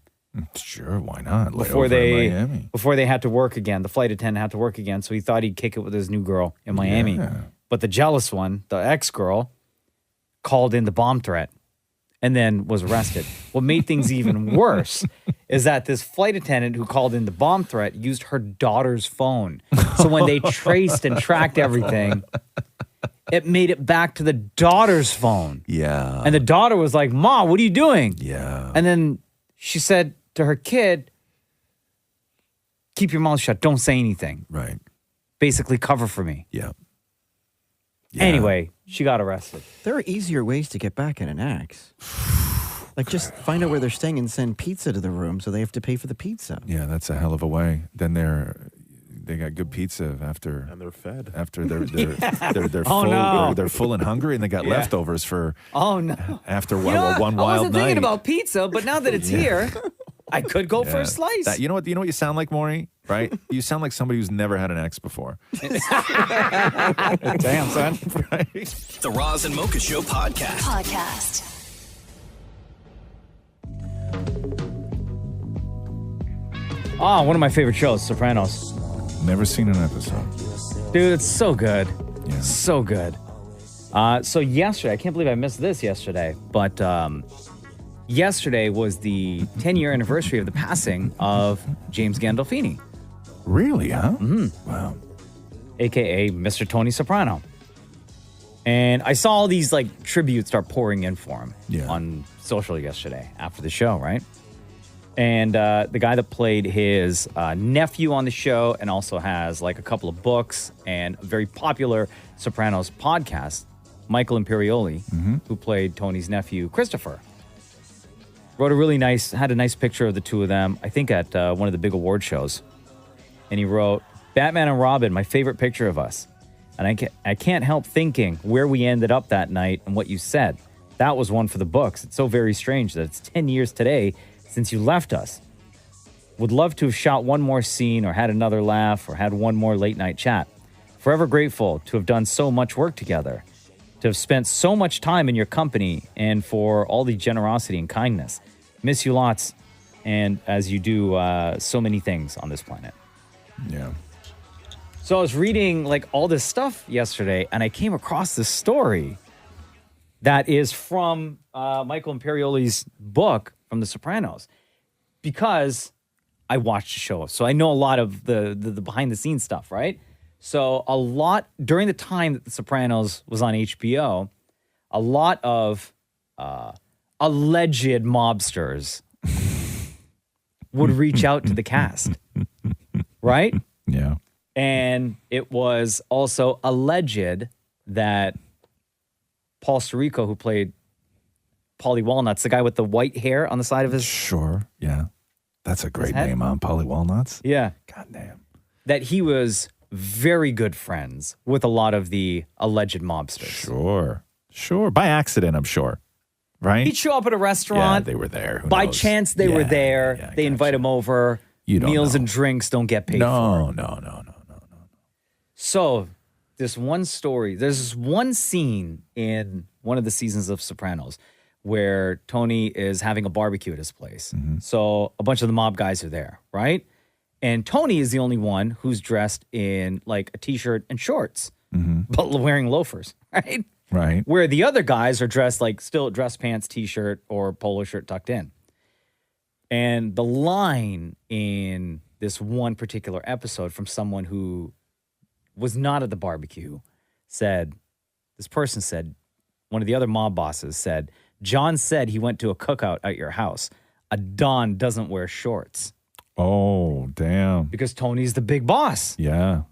Sure, why not? Before Layover in Miami. before they had to work again. The flight attendant had to work again, so he thought he'd kick it with his new girl in Miami. Yeah. But the jealous one, the ex-girl, called in the bomb threat and then was arrested. What made things even worse is that this flight attendant who called in the bomb threat used her daughter's phone. So when they traced and tracked everything, it made it back to the daughter's phone. Yeah. And the daughter was like, "Ma, what are you doing?" Yeah. And then she said to her kid, "Keep your mouth shut. Don't say anything." Right. Basically, cover for me. Yeah. Anyway, she got arrested. There are easier ways to get back at an ex. Like just find out where they're staying and send pizza to the room so they have to pay for the pizza. Yeah, that's a hell of a way. Then they got good pizza after, and they're fed after they're Oh, full. no. They're full and hungry, and they got Yeah. leftovers for Oh no! after You one, know what? one I wild wasn't night. thinking about pizza, but now that it's Yeah. here, I could go for Yeah. a slice. That- you know what you sound like, Maury? Right? You sound like somebody who's never had an ex before. Damn, son. Right? The Roz and Mocha Show podcast. Oh, one of my favorite shows, Sopranos. Never seen an episode. Dude, it's so good. Yeah. So good. So yesterday, I can't believe I missed this yesterday, but yesterday was the 10-year anniversary of the passing of James Gandolfini. Really, huh? Mm-hmm. Wow. AKA Mr. Tony Soprano. And I saw all these like tributes start pouring in for him on social yesterday after the show, right? And the guy that played his nephew on the show and also has like a couple of books and a very popular Sopranos podcast, Michael Imperioli, who played Tony's nephew, Christopher, wrote had a nice picture of the two of them, I think at one of the big award shows. And he wrote, Batman and Robin, my favorite picture of us. And I can't help thinking where we ended up that night and what you said. That was one for the books. It's so very strange that it's 10 years today since you left us. Would love to have shot one more scene or had another laugh or had one more late night chat. Forever grateful to have done so much work together, to have spent so much time in your company and for all the generosity and kindness. Miss you lots, and as you do so many things on this planet. Yeah. So I was reading like all this stuff yesterday, and I came across this story that is from Michael Imperioli's book from The Sopranos, because I watched the show, so I know a lot of the behind the scenes stuff, right? So a lot during the time that The Sopranos was on HBO, a lot of alleged mobsters would reach out to the cast, right? Yeah. And it was also alleged that Paul Sirico, who played Paulie Walnuts, the guy with the white hair on the side of his... Sure, yeah. That's a great name, huh? Paulie Walnuts? Yeah. Goddamn. That he was very good friends with a lot of the alleged mobsters. Sure. By accident, I'm sure. Right? He'd show up at a restaurant. Yeah, they were there. Who By knows? chance, they were there. They invite him over. You don't Meals know. and drinks don't get paid for. No. So, this one story, there's this one scene in one of the seasons of Sopranos where Tony is having a barbecue at his place. So, a bunch of the mob guys are there, right? And Tony is the only one who's dressed in like a t-shirt and shorts, but wearing loafers, right? Right. Where the other guys are dressed like still dress pants, t-shirt, or polo shirt tucked in. And the line in this one particular episode from someone who was not at the barbecue one of the other mob bosses said, John said he went to a cookout at your house. A Don doesn't wear shorts. Oh, damn. Because Tony's the big boss. Yeah.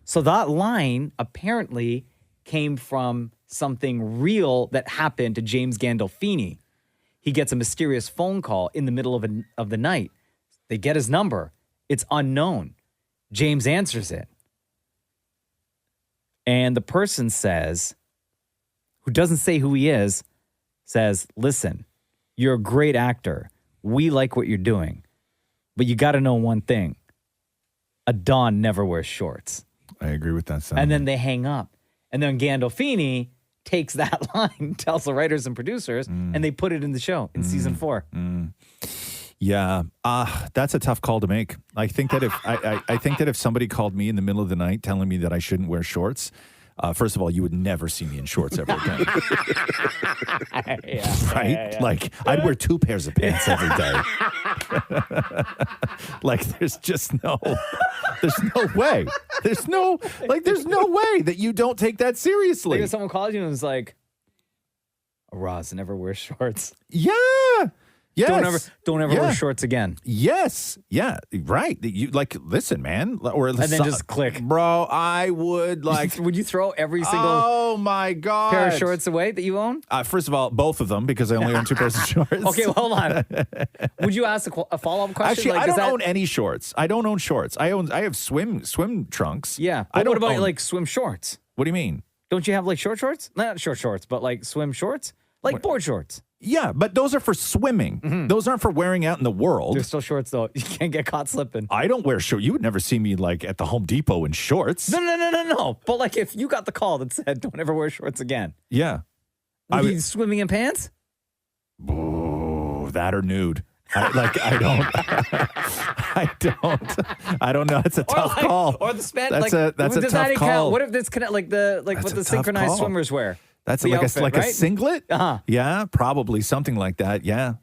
So that line apparently came from something real that happened to James Gandolfini. He gets a mysterious phone call in the middle of the night. They get his number. It's unknown. James answers it. And the person says, who doesn't say who he is, says, listen, you're a great actor. We like what you're doing. But you got to know one thing. A Don never wears shorts. I agree with that sound. And then they hang up. And then Gandolfini takes that line, tells the writers and producers, and they put it in the show in season 4. Yeah, that's a tough call to make. I think that if I think that if somebody called me in the middle of the night telling me that I shouldn't wear shorts, first of all, you would never see me in shorts ever again. Right? Like I'd wear 2 pairs of pants every day. Like there's no way. There's no way that you don't take that seriously. Like if someone calls you and is like, Roz never wears shorts. Yeah. Yes. Don't ever wear shorts again. Yes. Yeah. Right. You like listen, man. Or and then just click. Bro, I would like would you throw every single oh my God pair of shorts away that you own? First of all, both of them because I only own 2 pairs of shorts. Okay, well, hold on. Would you ask a follow-up question? Actually, like, I don't own any shorts. I don't own shorts. I have swim trunks. Yeah. But what about like swim shorts? What do you mean? Don't you have like short shorts? Not short shorts, but like swim shorts? Like board shorts. Yeah, but those are for swimming. Those aren't for wearing out in the world. They're still shorts, though. You can't get caught slipping. I don't wear shorts. You would never see me, like, at the Home Depot in shorts. No. But, like, if you got the call that said, don't ever wear shorts again. Yeah. Would you be swimming in pants? Oh, that or nude. I don't know. It's a tough call. Or the span. That's like, a does tough that call. count? What if this connect what That's the a tough synchronized call. swimmers wear? That's The like outfit, a right? singlet? Uh-huh. Yeah, probably something like that. Yeah.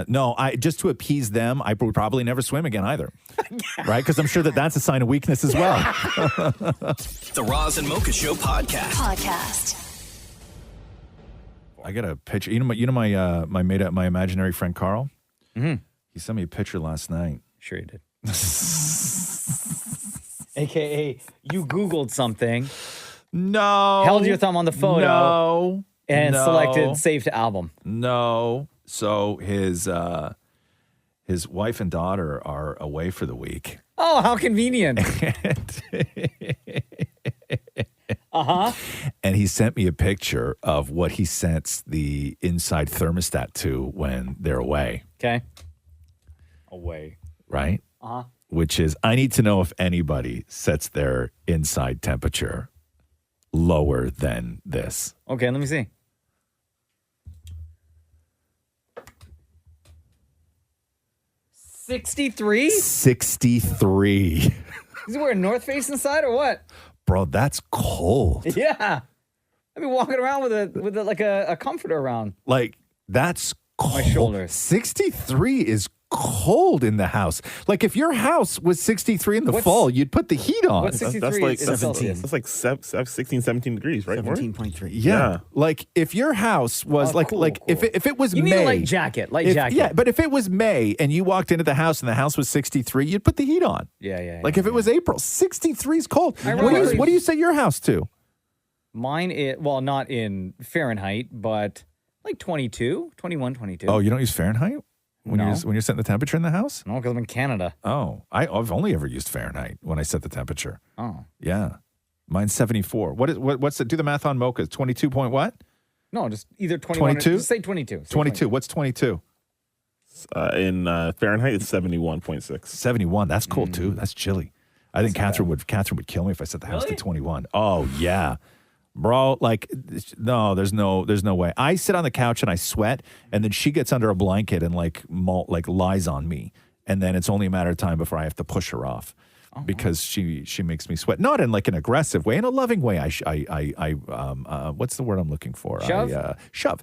No, just to appease them, I would probably never swim again either. Right? Because I'm sure that's a sign of weakness as well. The Roz and Mocha Show podcast. I got a picture. You know my imaginary friend Carl? Mm-hmm. He sent me a picture last night. Sure he did. AKA, you Googled something. No. Held your thumb on the photo. No. And No. selected save to album. No. So his wife and daughter are away for the week. Oh, how convenient. Uh-huh. And he sent me a picture of what he sets the inside thermostat to when they're away. Okay. Away. Right? Uh-huh. Which is, I need to know if anybody sets their inside temperature lower than this. Okay, let me see. $63? 63. Is he wearing North Face inside or what? Bro, that's cold. Yeah. I've been walking around with like a comforter around. Like, that's cold. My shoulders. 63 is cold in the house. Like, if your house was 63 in the fall, you'd put the heat on. What's 63 That's like in Celsius? That's like 16, 17 degrees, right? 17.3. Yeah. Like, if your house was cool. if it was You May. need a light jacket. Yeah, but if it was May and you walked into the house and the house was 63, you'd put the heat on. Yeah. Like, if it was April, 63 is cold. Ironically- What do you set your house to? Mine is, well, not in Fahrenheit, but like 22, 21, 22. Oh, you don't use Fahrenheit? When you're setting the temperature in the house? No, because I'm in Canada. Oh, I've only ever used Fahrenheit when I set the temperature. Oh. Yeah. Mine's 74. What's the, do the math on Mocha? 22 point what? No, just either 21 22? or, just say 22. Say 22. What's 22? In Fahrenheit, it's 71.6. 71. That's cold too. That's chilly. I think Catherine would kill me if I set the house to 21. Oh yeah. Bro, like, no, there's no way. I sit on the couch and I sweat, and then she gets under a blanket and like lies on me, and then it's only a matter of time before I have to push her off because she makes me sweat. Not in like an aggressive way, in a loving way. What's the word I'm looking for? Shove? Shove.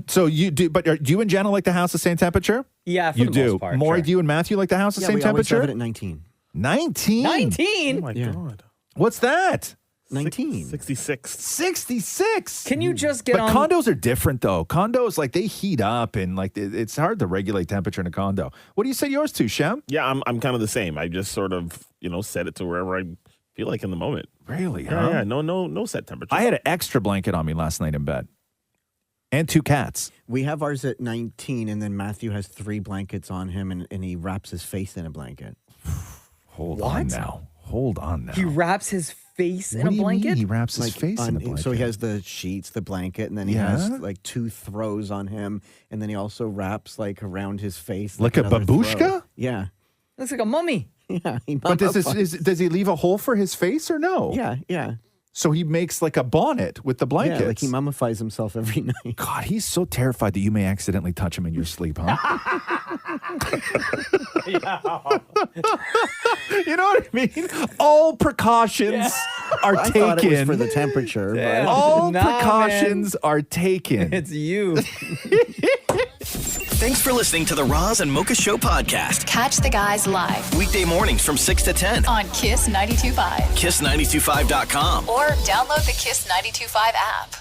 So you do, but do you and Jenna like the house the same temperature? Yeah, for you the do. most part, Maury, sure. do you and Matthew like the house the Yeah, same we always temperature? have it at 19. 19? 19? Oh my God. What's that? 19. 66. 66. Can you just get But on? condos are different though. Condos, like, they heat up and like it's hard to regulate temperature in a condo. What do you set yours to, Shem? Yeah, I'm kind of the same. I just sort of, set it to wherever I feel like in the moment. Really? Yeah, no set temperature. I had an extra blanket on me last night in bed. And 2 cats. We have ours at 19, and then Matthew has 3 blankets on him, and he wraps his face in a blanket. Hold on now. He wraps his face in What a do you blanket? mean he wraps his face in a blanket? So he has the sheets, the blanket, and then he has like 2 throws on him, and then he also wraps like around his face. Like a another babushka? throw. Yeah. Looks like a mummy. Yeah. But does he leave a hole for his face or no? Yeah. So he makes like a bonnet with the blankets. Yeah, like he mummifies himself every night. God, he's so terrified that you may accidentally touch him in your sleep, huh? You know what I mean? All precautions are I taken. thought it was for the temperature. Yeah. But All Nah, precautions are taken. It's you. Thanks for listening to the Roz and Mocha Show podcast. Catch the guys live Weekday mornings from 6 to 10. on Kiss 92.5 Kiss925.com. or download the Kiss 92.5 app.